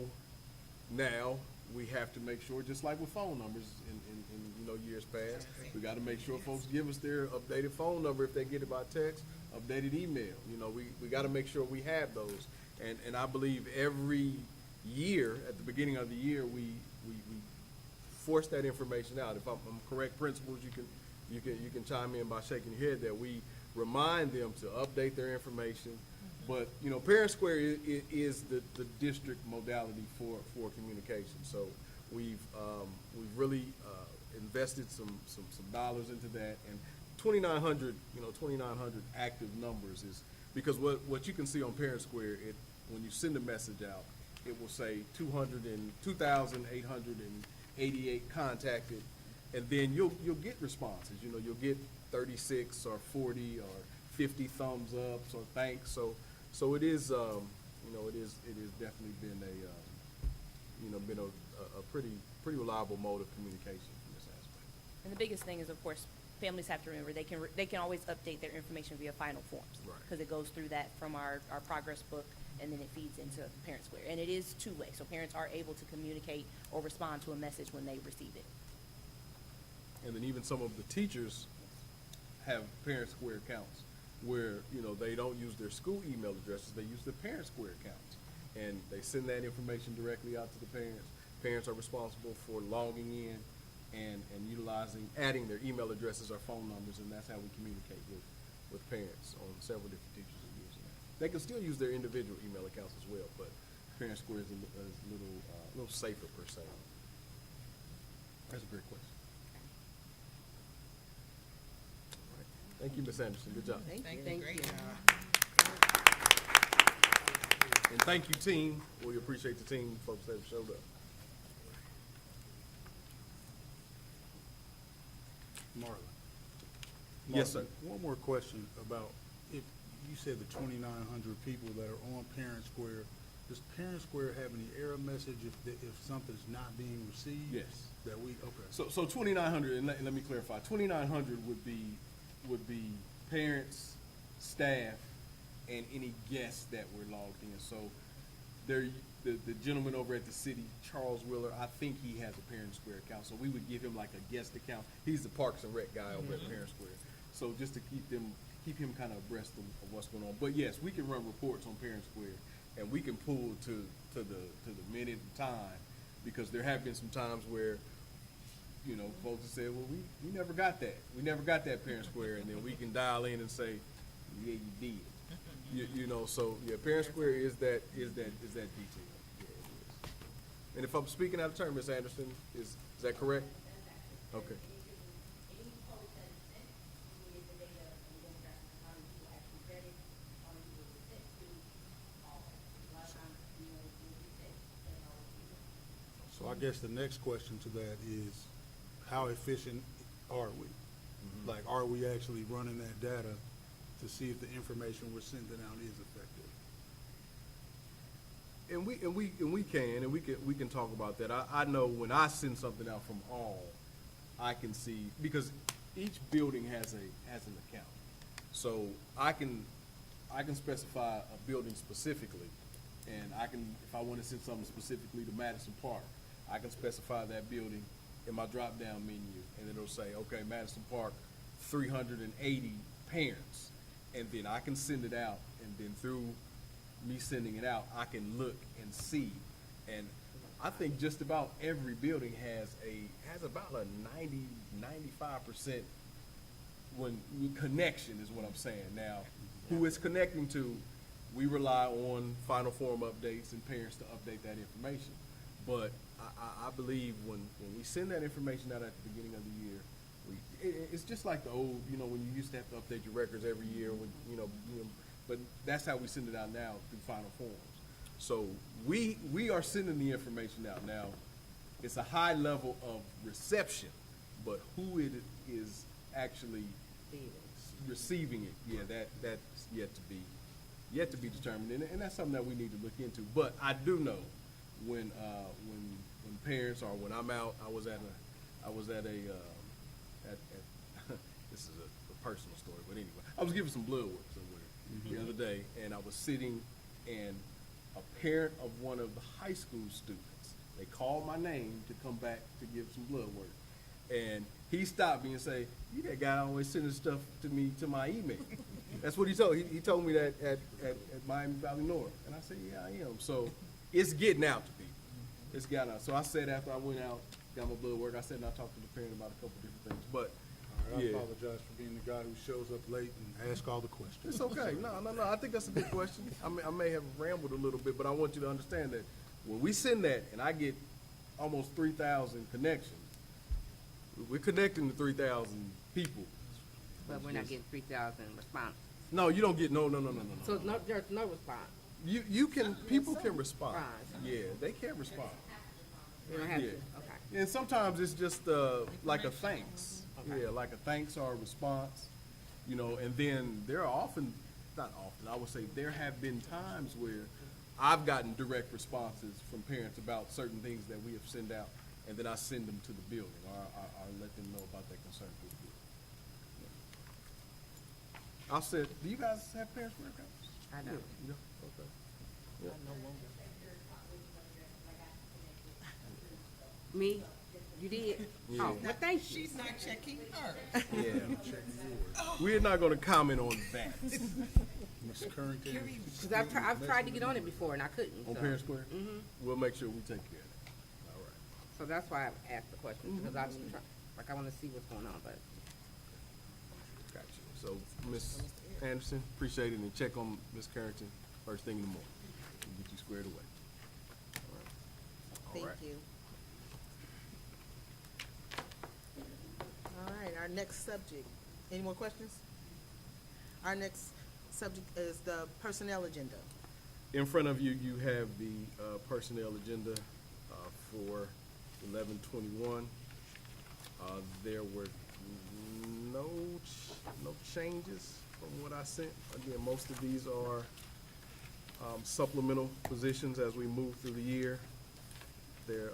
now we have to make sure, just like with phone numbers in years past, we got to make sure folks give us their updated phone number if they get it by text, updated email. We got to make sure we have those, and I believe every year at the beginning of the year we force that information out. If I'm correct, principals, you can chime in by shaking your head, that we remind them to update their information. But Parent Square is the district modality for communication. So we've really invested some dollars into that, and 2,900 active numbers is because what you can see on Parent Square, when you send a message out, it will say 2,888 contacted, and then you'll get responses. You'll get 36 or 40 or 50 thumbs ups or thanks. So it is, it is definitely been a pretty reliable mode of communication from this aspect. And the biggest thing is, of course, families have to remember they can always update their information via final forms. Right. Because it goes through that from our progress book, and then it feeds into Parent Square. And it is two-way, so parents are able to communicate or respond to a message when they receive it. And then even some of the teachers have Parent Square accounts where, they don't use their school email addresses, they use their Parent Square accounts. And they send that information directly out to the parents. Parents are responsible for logging in and utilizing, adding their email addresses or phone numbers, and that's how we communicate with parents on several different teachers are using that. They can still use their individual email accounts as well, but Parent Square is a little safer per se. That's a great question. All right. Thank you, Ms. Anderson. Good job. Thank you, Thank great you. job. And thank you, team. We appreciate the team, folks that have showed up. Marlon. Yes, sir. One more question about, if you said the 2,900 people that are on Parent Square, does Parent Square have any error message if something's not being received? Yes. That we, okay. So 2,900, and let me clarify, 2,900 would be parents, staff, and any guests that were logged in. So there, the gentleman over at the city, Charles Wheeler, I think he has a Parent Square account, so we would give him like a guest account. He's the Parks and Rec guy over at Parent Square. So just to keep him kind of abreast of what's going on. But yes, we can run reports on Parent Square, and we can pull to the minute and time, because there have been some times where, you know, folks have said, well, we never got that. We never got that Parent Square, and then we can dial in and say, yeah, you did. You know, so yeah, Parent Square is that detail. Yeah, it is. And if I'm speaking out of turn, Ms. Anderson, is that correct? Okay. So I guess the next question to that is, how efficient are we? Like, are we actually running that data to see if the information we're sending out is effective? And we can talk about that. I know when I send something out from all, I can see, because each building has an account. So I can specify a building specifically, and if I want to send something specifically to Madison Park, I can specify that building in my drop-down menu, and it'll say, okay, Madison Park, 380 parents, and then I can send it out, and then through me sending it out, I can look and see. And I think just about every building has about a 95% connection is what I'm saying. Now, who it's connecting to, we rely on Final Form updates and parents to update that information. But I believe when we send that information out at the beginning of the year, it's just like the old, you know, when you used to have to update your records every year, but that's how we send it out now through Final Forms. So we are sending the information out now. It's a high level of reception, but who it is actually receiving it, yeah, that's yet to be determined, and that's something that we need to look into. But I do know when parents, or when I'm out, I was at this is a personal story, but anyway, I was giving some blood work somewhere the other day, and I was sitting, and a parent of one of the high school students, they called my name to come back to give some blood work, and he stopped me and say, "You that guy always sending stuff to me to my email." That's what he told. He told me that at Miami Valley North, and I said, "Yeah, I am." So it's getting out to people. It's gotten out. So I said, after I went out, got my blood work, I said, and I talked to the parent about a couple different things. But All right, I yeah, apologize for being the guy who shows up late and asks all the questions. it's okay. No. I think that's a good question. I may have rambled a little bit, but I want you to understand that when we send that, and I get almost 3,000 connections, we're connecting to 3,000 people. But we're not getting 3,000 response. No, you don't get no. So there's no response. People can respond. Right. Yeah, they can respond. You don't have Yeah. to, okay. And sometimes it's just like a thanks. Yeah, like a thanks or a response, you know, and then there are not often, I would say there have been times where I've gotten direct responses from parents about certain things that we have sent out, and then I send them to the building, or I let them know about their concern through the building. I said, do you guys have parents for accounts? I know. Yeah, okay. Yeah. Me? You did? Yeah. Oh, well, thank you. She's not checking hers. Yeah. We're not gonna comment on that. Ms. Currington, Because I've tried to get on it before and I couldn't. On so. Parent Square? Mhm. We'll make sure we take care of that. All right. So that's why I asked the question, because I'm trying, like, I wanna see what's going on, but. Got you. So, Ms. Anderson, appreciate it, and check on Ms. Carrington first thing in the morning. We'll get you squared away. All right. All Thank right. you. All right, our next subject. Any more questions? Our next subject is the personnel agenda. In front of you, you have the personnel agenda for 11/21. There were no changes from what I sent. Again, most of these are supplemental positions as we move through the year. There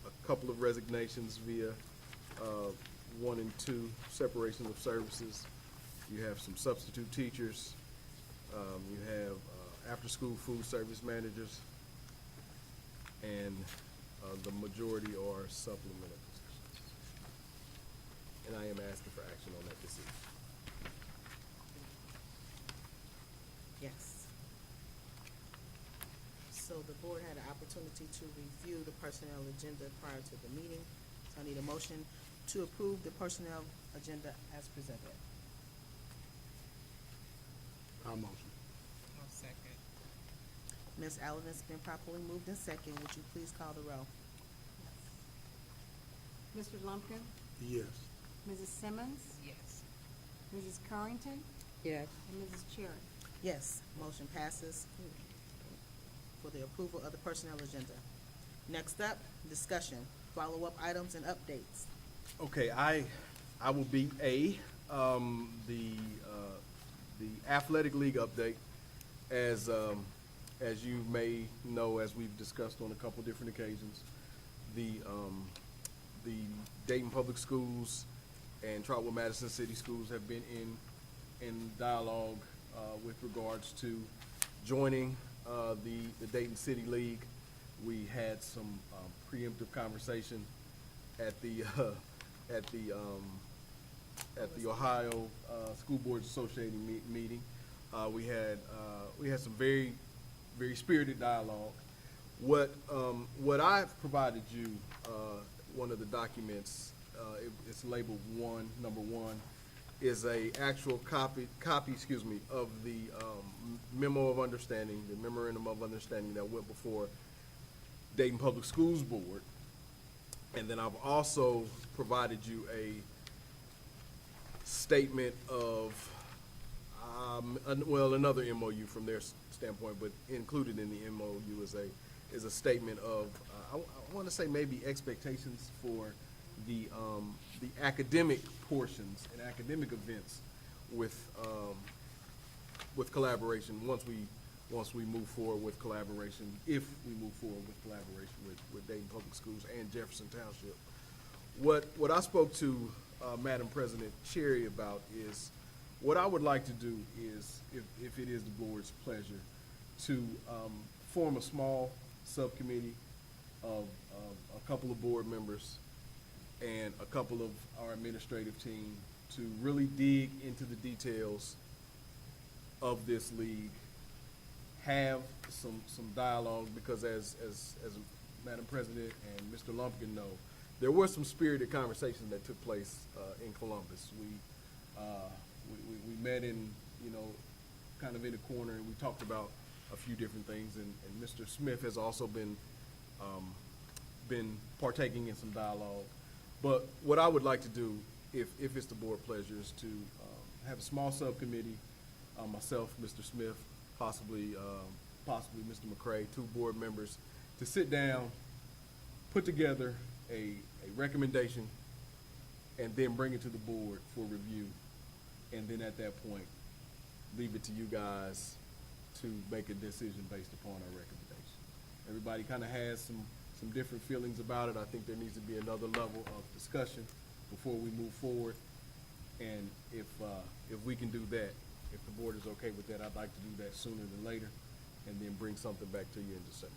a couple of resignations via 1 and 2 separation of services. You have some substitute teachers. You have after-school food service managers, and the majority are supplemental positions. And I am asking for action on that this evening. Yes. So the board had an opportunity to review the personnel agenda prior to the meeting. So I need a motion to approve the personnel agenda as presented. I'll motion. I'll second. Ms. Allen has been properly moved in second. Would you please call the roll? Mr. Lumpkin, Yes. Mrs. Simmons, Yes. Mrs. Currington, Yes. and Mrs. Cherry. Yes, motion passes for the approval of the personnel agenda. Next up, discussion, follow-up items and updates. Okay, I will be the athletic league update. As you may know, as we've discussed on a couple different occasions, the Dayton Public Schools and Trotwood-Madison City Schools have been in dialogue with regards to joining the Dayton City League. We had some preemptive conversation at the Ohio School Boards Associating meeting. We had some very spirited dialogue. What I've provided you, one of the documents, it's labeled number one, is a actual copy, of the memo of understanding, the memorandum of understanding that went before Dayton Public Schools Board. And then I've also provided you a statement of, another MOU from their standpoint, but included in the MOU is a statement of, I want to say maybe expectations for the academic portions and academic events with collaboration once we move forward with collaboration, if we move forward with collaboration with Dayton Public Schools and Jefferson Township. What I spoke to Madam President Cherry about is, what I would like to do is, if it is the board's pleasure, to form a small subcommittee of a couple of board members and a couple of our administrative team to really dig into the details of this league, have some dialogue, because as Madam President and Mr. Lumpkin know, there were some spirited conversations that took place in Columbus. We met in, kind of in a corner, and we talked about a few different things, and Mr. Smith has also been partaking in some dialogue. But what I would like to do, if it's the board pleasure, is to have a small subcommittee, myself, Mr. Smith, possibly Mr. McCray, 2 board members, to sit down, put together a recommendation, and then bring it to the board for review. And then at that point, leave it to you guys to make a decision based upon our recommendation. Everybody kind of has some different feelings about it. I think there needs to be another level of discussion before we move forward. And if we can do that, if the board is okay with that, I'd like to do that sooner than later, and then bring something back to you in December.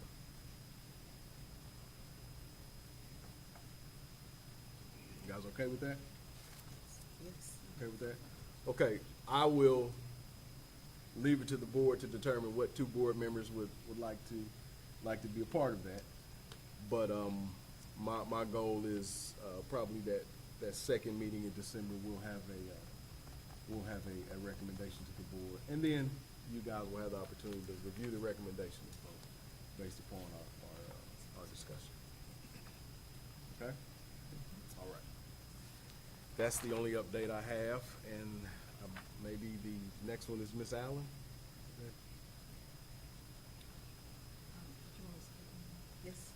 You guys okay with that? Yes. Okay with that? Okay, I will leave it to the board to determine what 2 board members would like to be a part of that. But, my goal is, probably that second meeting in December, we'll have a recommendation to the board. And then you guys will have the opportunity to review the recommendation and vote based upon our discussion. Okay? All right. That's the only update I have, and maybe the next one is Ms. Allen? Did you want to speak? Yes.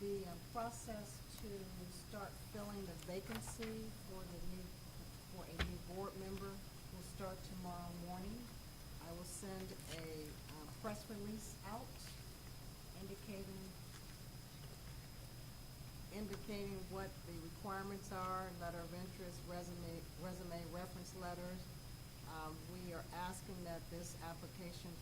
The process to start filling the vacancy for a new board member will start tomorrow morning. I will send a press release out indicating what the requirements are, letter of interest, resume reference letters. We are asking that this application,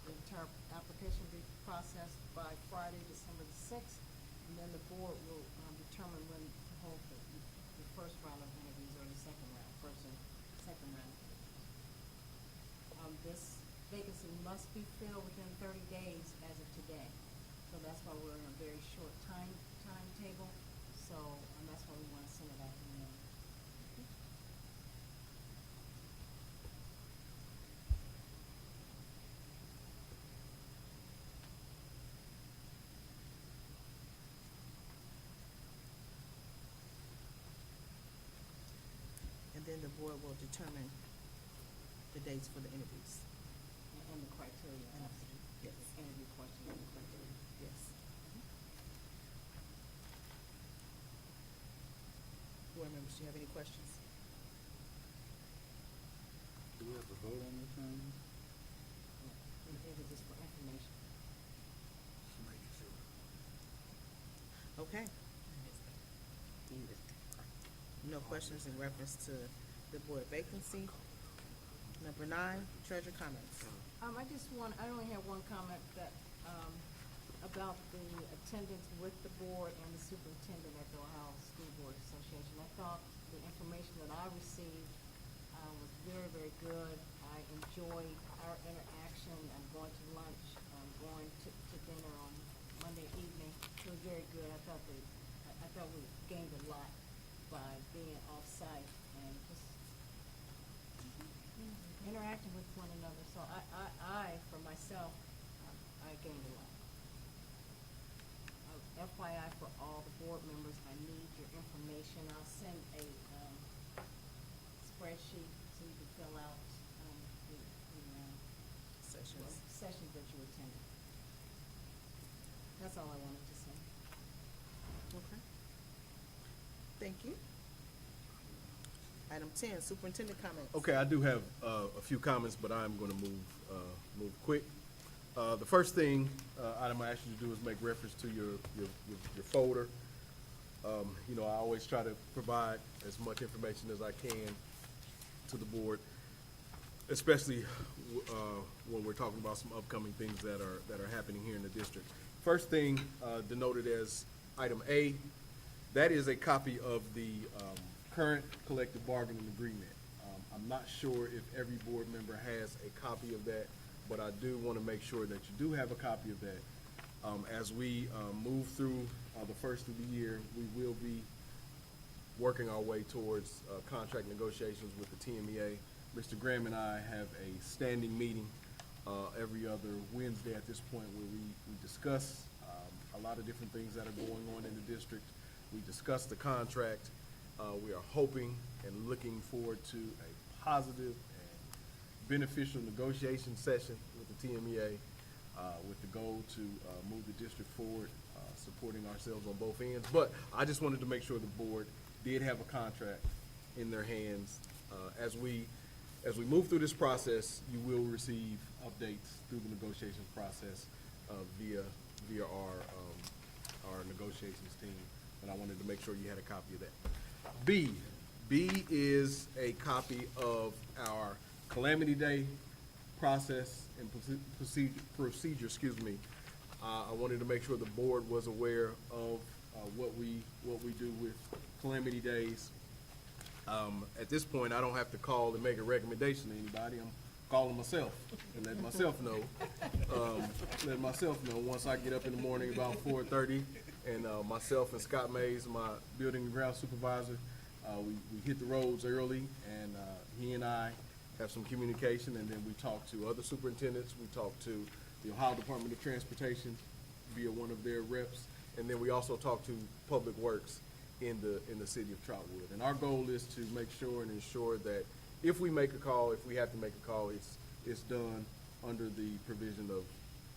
the entire application be processed by Friday, December the 6th. And then the board will determine when to hold the first round of interviews or the second round, second round. This vacancy must be filled within 30 days as of today. So that's why we're in a very short timetable. So, that's why we want to send it out to them. And then the board will determine the dates for the interviews. And the criteria. And Absolutely. yes. The interview question and the criteria. Yes. Board members, do you have any questions? Do we have to vote on this thing? And it was just for information. Just making sure. Okay. No questions in reference to the board vacancy. Number 9, treasurer comments. I only have one comment that, about the attendance with the board and the superintendent at the Ohio School Board Association. I thought the information that I received, was very, very good. I enjoyed our interaction. I'm going to lunch, I'm going to dinner on Monday evening. It was very good. I thought we gained a lot by being off-site and just interacting with one another. So I for myself, I gained a lot. FYI for all the board members, I need your information. I'll send a spreadsheet so you can fill out the Sessions. sessions that you attended. That's all I wanted to say. Okay. Thank you. Item 10, superintendent comments. Okay, I do have a few comments, but I'm going to move quick. The first thing item I ask you to do is make reference to your folder. I always try to provide as much information as I can to the board, especially when we're talking about some upcoming things that are happening here in the district. First thing denoted as item A, that is a copy of the current collective bargaining agreement. I'm not sure if every board member has a copy of that, but I do want to make sure that you do have a copy of that. As we move through the first of the year, we will be working our way towards contract negotiations with the TMEA. Mr. Graham and I have a standing meeting every other Wednesday at this point where we discuss a lot of different things that are going on in the district. We discuss the contract. We are hoping and looking forward to a positive and beneficial negotiation session with the TMEA with the goal to move the district forward, supporting ourselves on both ends. But I just wanted to make sure the board did have a contract in their hands. As we move through this process, you will receive updates through the negotiations process via our negotiations team. And I wanted to make sure you had a copy of that. B is a copy of our Calamity Day process and procedure. I wanted to make sure the board was aware of what we do with Calamity Days. At this point, I don't have to call and make a recommendation to anybody. calling myself and letting myself know. Letting myself know once I get up in the morning about 4:30, and myself and Scott Mays, my building and ground supervisor, we hit the roads early, and he and I have some communication, and then we talk to other superintendents. We talk to the Ohio Department of Transportation via one of their reps, and then we also talk to Public Works in the city of Trotwood. And our goal is to make sure and ensure that if we make a call, if we have to make a call, it's done under the provision of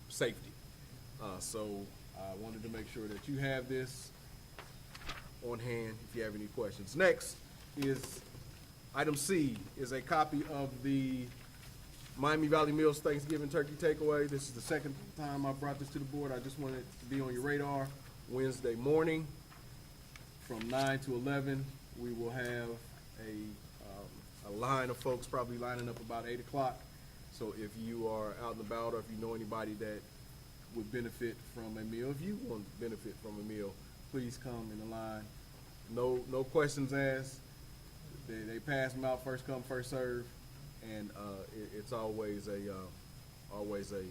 safety. So I wanted to make sure that you have this on hand if you have any questions. Next is item C, is a copy of the Miami Valley Mills Thanksgiving Turkey Takeaway. This is the second time I brought this to the board. I just wanted it to be on your radar. Wednesday morning from 9 to 11, we will have a line of folks probably lining up about 8 o'clock. So if you are out and about, or if you know anybody that would benefit from a meal, if you want to benefit from a meal, please come in the line. No questions asked. They pass them out, first come, first serve, and it's always a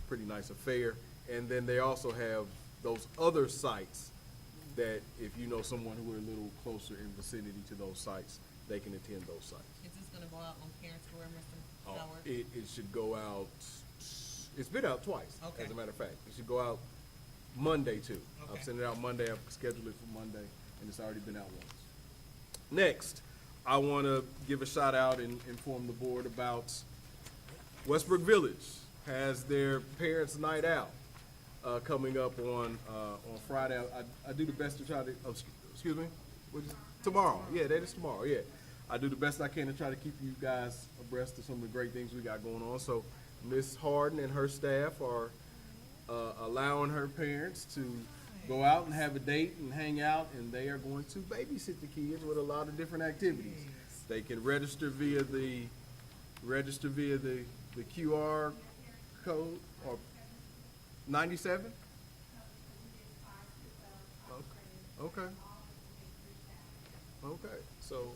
pretty nice affair. And then they also have those other sites that if you know someone who are a little closer in vicinity to those sites, they can attend those sites. Is this gonna go out on Karen Square, Mr. Howard? It should go out, it's been out twice, Okay. as a matter of fact. It should go out Monday too. Okay. I've sent it out Monday, I've scheduled it for Monday, and it's already been out once. Next, I want to give a shout out and inform the board about Westbrook Village has their Parents' Night Out coming up on Friday. I do the best to try to, excuse me, tomorrow. Yeah, that is tomorrow, yeah. I do the best I can to try to keep you guys abreast of some of the great things we got going on. So Miss Harden and her staff are allowing her parents to go out and have a date and hang out, and they are going to babysit the kids with a lot of different activities. They can register via the QR code or 97? Okay. Okay, so,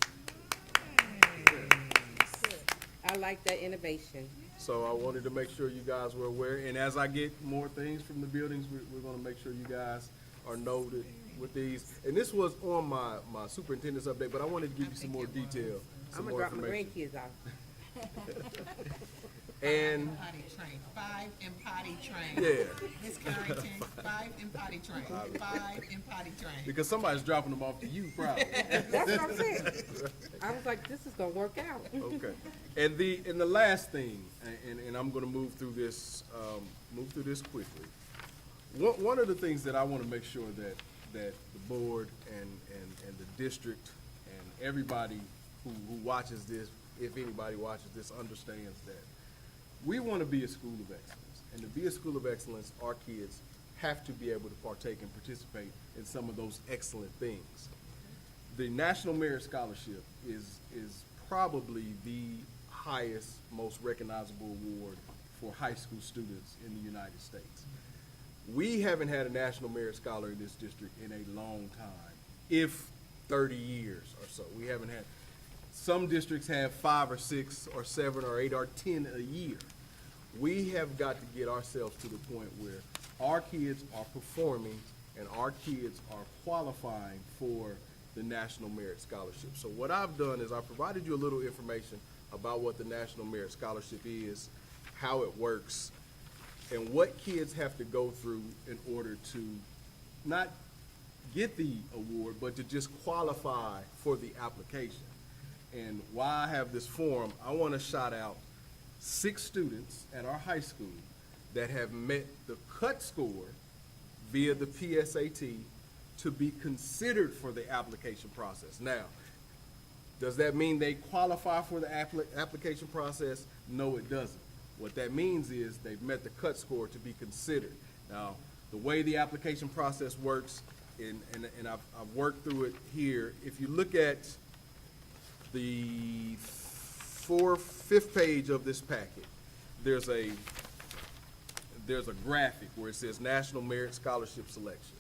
I like that innovation. so I wanted to make sure you guys were aware, and as I get more things from the buildings, we're gonna make sure you guys are noted with these. And this was on my superintendent's update, but I wanted to give you some more detail, I'm some gonna more drop my information. grandkids off. And, Potty train, 5 and potty train. yeah, Miss Carrington, 5 and potty train, 5 and potty train. because somebody's dropping them off to you, probably. That's what I'm saying. I was like, this is gonna work out. Okay. And the last thing, and I'm gonna move through this quickly. One of the things that I wanna make sure that the board and the district and everybody who watches this, if anybody watches this, understands that we wanna be a school of excellence. And to be a school of excellence, our kids have to be able to partake and participate in some of those excellent things. The National Merit Scholarship is probably the highest, most recognizable award for high school students in the United States. We haven't had a National Merit Scholar in this district in a long time, if 30 years or so. We haven't had, some districts have 5 or 6 or 7 or 8 or 10 a year. We have got to get ourselves to the point where our kids are performing and our kids are qualifying for the National Merit Scholarship. So what I've done is I've provided you a little information about what the National Merit Scholarship is, how it works, and what kids have to go through in order to not get the award, but to just qualify for the application. And while I have this form, I want to shout out 6 students at our high school that have met the cut score via the PSAT to be considered for the application process. Now, does that mean they qualify for the application process? No, it doesn't. What that means is they've met the cut score to be considered. Now, the way the application process works, and I've worked through it here, if you look at the 5th page of this packet, there's a graphic where it says National Merit Scholarship Selection.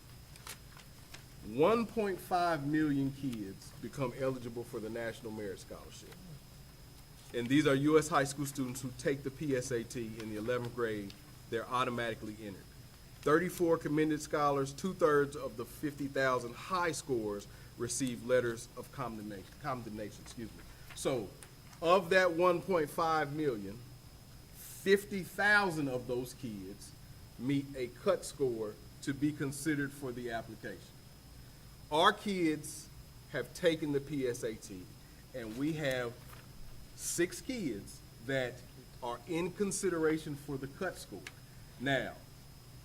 1.5 million kids become eligible for the National Merit Scholarship. And these are U.S. high school students who take the PSAT in the 11th grade. They're automatically entered. 34 commended scholars, 2/3 of the 50,000 high scores receive letters of condemnation. So, of that 1.5 million, 50,000 of those kids meet a cut score to be considered for the application. Our kids have taken the PSAT, and we have 6 kids that are in consideration for the cut score. Now,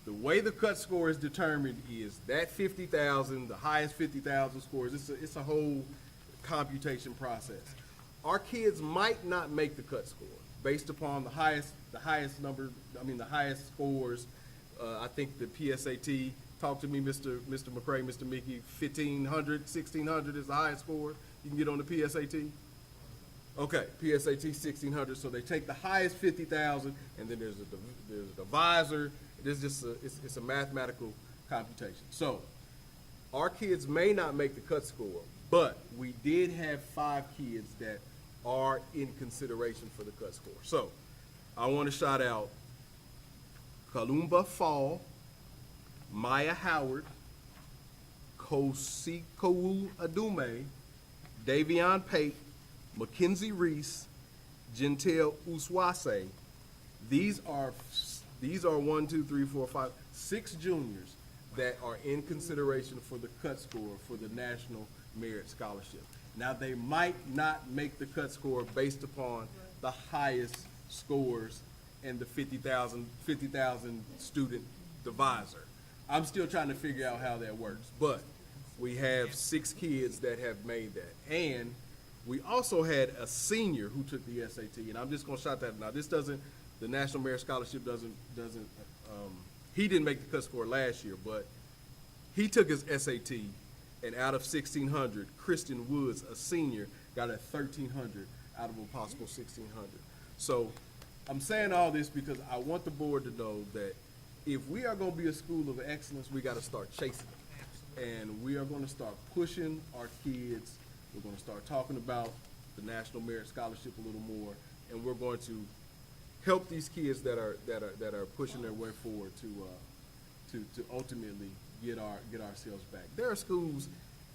the way the cut score is determined is that 50,000, the highest 50,000 scores, it's a whole computation process. Our kids might not make the cut score based upon the highest scores. I think the PSAT, talk to me, Mr. McCray, Mr. Mickey, 1,500, 1,600 is the highest score you can get on the PSAT? Okay, PSAT 1,600, so they take the highest 50,000, and then there's a divisor. It's a mathematical computation. So, our kids may not make the cut score, but we did have 5 kids that are in consideration for the cut score. So, I want to shout out Kalumba Fall, Maya Howard, Kosikowu Adume, Davion Pate, Mackenzie Reese, Gentel Uswase. These are 6 juniors that are in consideration for the cut score for the National Merit Scholarship. Now, they might not make the cut score based upon the highest scores and the 50,000 student divisor. I'm still trying to figure out how that works, but we have 6 kids that have made that. And we also had a senior who took the SAT, and I'm just gonna shout that. Now, the National Merit Scholarship doesn't, he didn't make the cut score last year, but he took his SAT, and out of 1,600, Kristen Woods, a senior, got a 1,300 out of a possible 1,600. So I'm saying all this because I want the board to know that if we are gonna be a school of excellence, we gotta start chasing it. And we are gonna start pushing our kids. We're gonna start talking about the National Merit Scholarship a little more, and we're going to help these kids that are pushing their way forward to ultimately get ourselves back. There are schools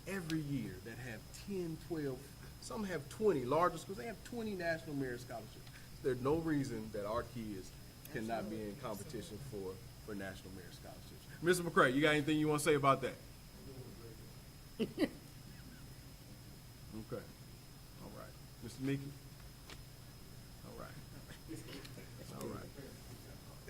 every year that have 10, 12, some have 20, larger schools, they have 20 National Merit Scholarships. There's no reason that our kids cannot be in competition for National Merit Scholarships. Mr. McCray, you got anything you want to say about that? Okay. All right. Mr. Mickey? All right. All right.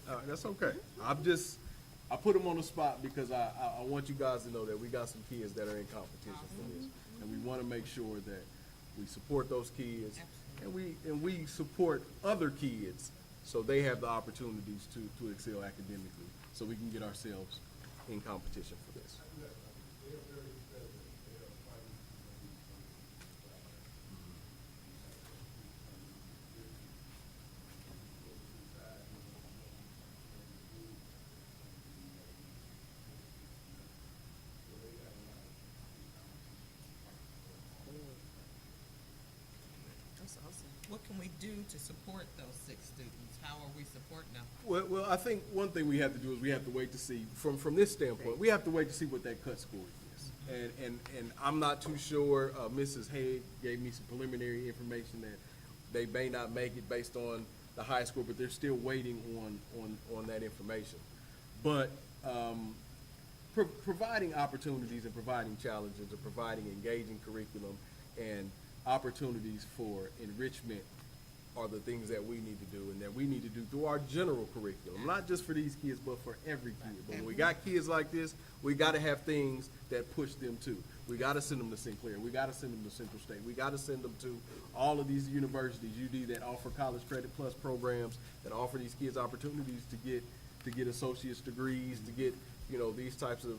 All right, that's okay. I put them on the spot because I want you guys to know that we got some kids that are in competition for this. And we want to make sure that we support those kids and we support other kids so they have the opportunities to excel academically so we can get ourselves in competition for this. That's awesome. What can we do to support those 6 students? How are we supporting them? Well, I think one thing we have to do is we have to wait to see, from this standpoint, we have to wait to see what that cut score is. And I'm not too sure, Mrs. Haig gave me some preliminary information that they may not make it based on the high score, but they're still waiting on that information. But providing opportunities and providing challenges and providing engaging curriculum and opportunities for enrichment are the things that we need to do and that we need to do through our general curriculum, not just for these kids, but for every kid. But when we got kids like this, we got to have things that push them too. We got to send them to Sinclair. We got to send them to Central State. We got to send them to all of these universities, UD, that offer College Credit Plus programs, that offer these kids opportunities to get associate's degrees, to get, these types of,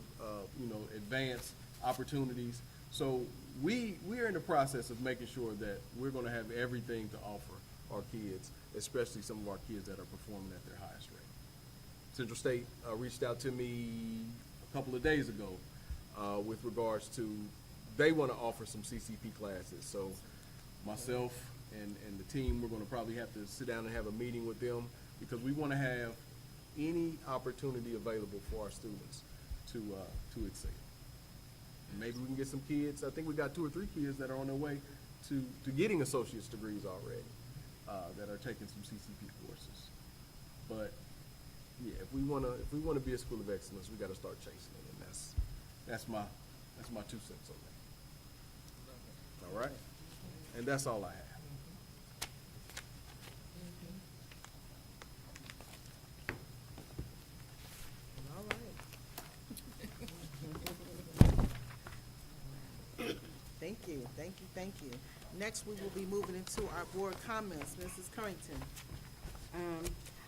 advanced opportunities. So we are in the process of making sure that we're going to have everything to offer our kids, especially some of our kids that are performing at their highest rate. Central State reached out to me a couple of days ago with regards to they want to offer some CCP classes. So myself, and the team, we're gonna probably have to sit down and have a meeting with them, because we wanna have any opportunity available for our students to excel. And maybe we can get some kids, I think we got 2 or 3 kids that are on their way to getting associate's degrees already, that are taking some CCP courses. But, yeah, if we wanna be a school of excellence, we gotta start chasing it, and that's my 2 cents on that. All right? And that's all I have. All right. Thank you, thank you, thank you. Next, we will be moving into our board comments. Mrs. Currington.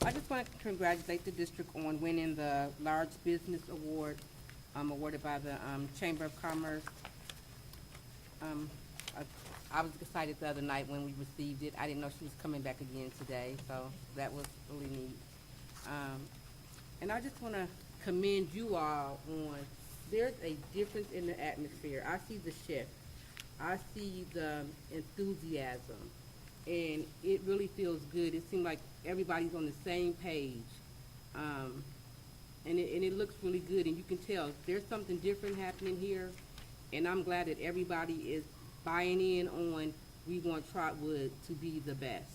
I just want to congratulate the district on winning the Large Business Award, awarded by the Chamber of Commerce. I was excited the other night when we received it. I didn't know she was coming back again today, so that was really neat. And I just want to commend you all on, there's a difference in the atmosphere. I see the shift. I see the enthusiasm, and it really feels good. It seems like everybody's on the same page, and it looks really good, and you can tell there's something different happening here, and I'm glad that everybody is buying in on, we want Trotwood to be the best.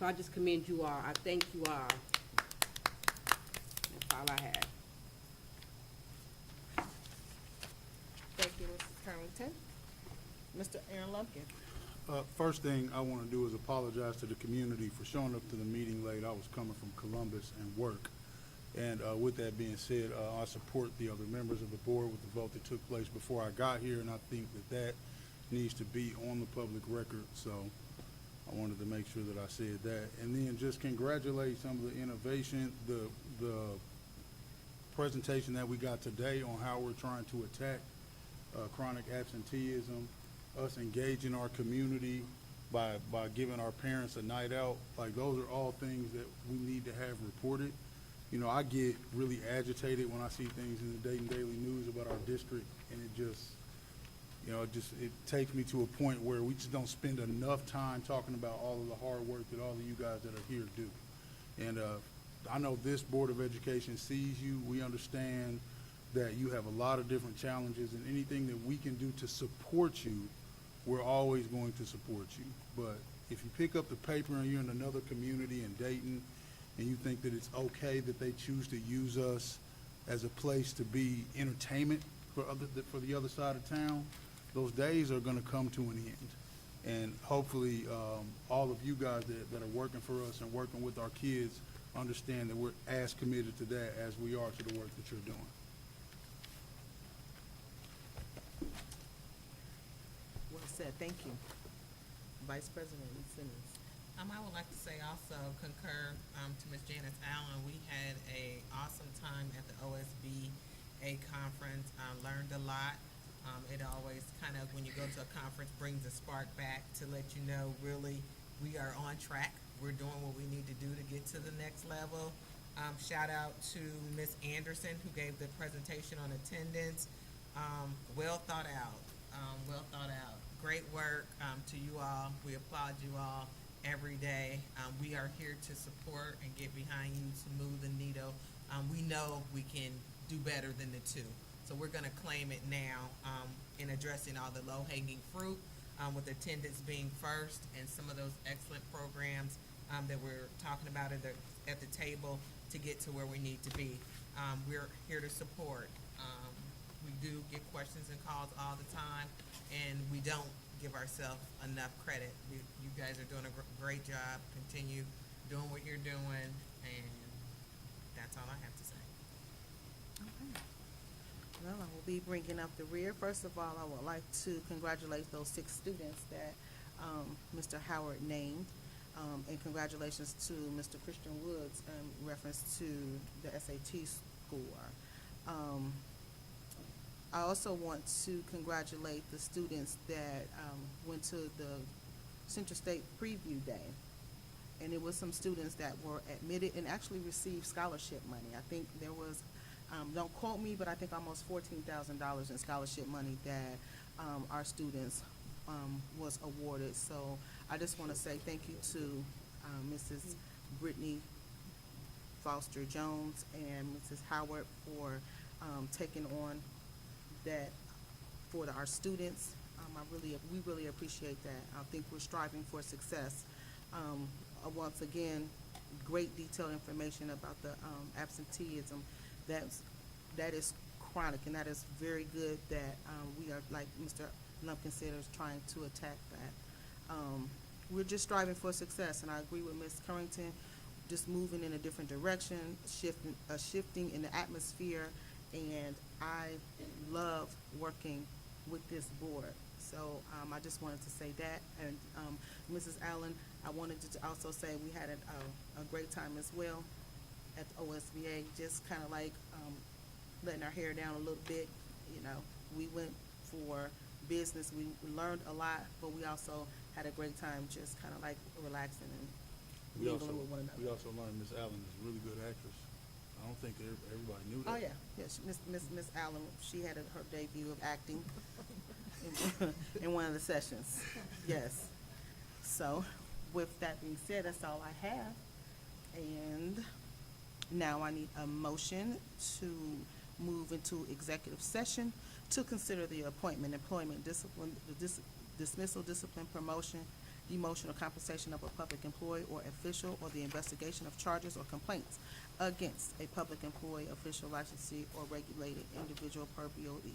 So I just commend you all. I thank you all. That's all I have. Thank you, Mrs. Currington. Mr. Aaron Lumpkin. First thing I want to do is apologize to the community for showing up to the meeting late. I was coming from Columbus and work. And with that being said, I support the other members of the board with the vote that took place before I got here, and I think that needs to be on the public record. So I wanted to make sure that I said that. And then just congratulate some of the innovation, the presentation that we got today on how we're trying to attack chronic absenteeism, us engaging our community by giving our parents a night out. Like, those are all things that we need to have reported. You know, I get really agitated when I see things in the Dayton Daily News about our district, and it just, you know, it takes me to a point where we just don't spend enough time talking about all of the hard work that all of you guys that are here do. And I know this Board of Education sees you. We understand that you have a lot of different challenges, and anything that we can do to support you, we're always going to support you. But if you pick up the paper and you're in another community in Dayton, and you think that it's okay that they choose to use us as a place to be entertainment for the other side of town, those days are going to come to an end. And hopefully all of you guys that are working for us and working with our kids understand that we're as committed to that as we are to the work that you're doing. Well said, thank you. Vice President Lee Simmons. I would like to say also concur to Ms. Janice Allen. We had a awesome time at the OSBA conference. Learned a lot. It always kind of, when you go to a conference, brings a spark back to let you know really we are on track. We're doing what we need to do to get to the next level. Shout out to Ms. Anderson, who gave the presentation on attendance. Well thought out. Well thought out. Great work to you all. We applaud you all every day. We are here to support and get behind you to move the needle. We know we can do better than the 2. So we're going to claim it now in addressing all the low-hanging fruit, with attendance being first, and some of those excellent programs that we're talking about at the table to get to where we need to be. We're here to support. We do get questions and calls all the time, and we don't give ourselves enough credit. You guys are doing a great job. Continue doing what you're doing, and that's all I have to say. Okay. Well, I will be bringing up the rear. First of all, I would like to congratulate those 6 students that Mr. Howard named, and congratulations to Mr. Christian Woods in reference to the SAT score. I also want to congratulate the students that went to the Central State Preview Day. And it was some students that were admitted and actually received scholarship money. I think there was, don't quote me, but I think almost $14,000 in scholarship money that our students was awarded. So I just want to say thank you to Mrs. Brittany Foster Jones and Mrs. Howard for taking on that for our students. We really appreciate that. I think we're striving for success. Once again, great detailed information about the absenteeism. That is chronic, and that is very good that we are, like Mr. Lumpkin said, is trying to attack that. We're just striving for success, and I agree with Ms. Currington, just moving in a different direction, shifting in the atmosphere, and I love working with this board. So I just wanted to say that. And Mrs. Allen, I wanted to also say we had a great time as well at the OSBA, just kind of like letting our hair down a little bit. You know, we went for business. We learned a lot, but we also had a great time just kind of like relaxing and We mingling with one another. learned Miss Allen is a really good actress. I don't think everybody knew that. Oh, yeah, yes, Miss Allen, she had her debut of acting in one of the sessions, yes. So, with that being said, that's all I have. And now I need a motion to move into executive session to consider the appointment, employment, discipline, dismissal, discipline, promotion, demotion, or compensation of a public employee or official, or the investigation of charges or complaints against a public employee, official, licensee, or regulated individual per BOE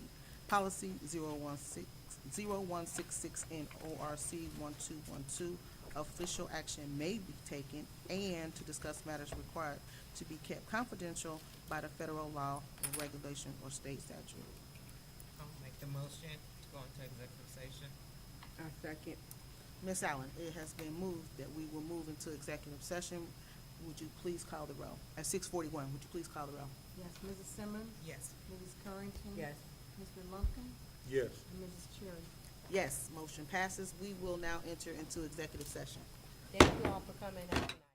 policy 0166 and ORC 1212. Official action may be taken, and to discuss matters required to be kept confidential by the federal law, regulation, or state statute. I'll make the motion to go into executive session. I second. Ms. Allen, it has been moved that we will move into executive session. Would you please call the roll? At 6:41, would you please call the roll? Yes, Mrs. Simmons? Yes. Mrs. Currington? Yes. Mr. Lumpkin? Yes. And Mrs. Cherry? Yes, motion passes. We will now enter into executive session. Thank you all for coming out tonight.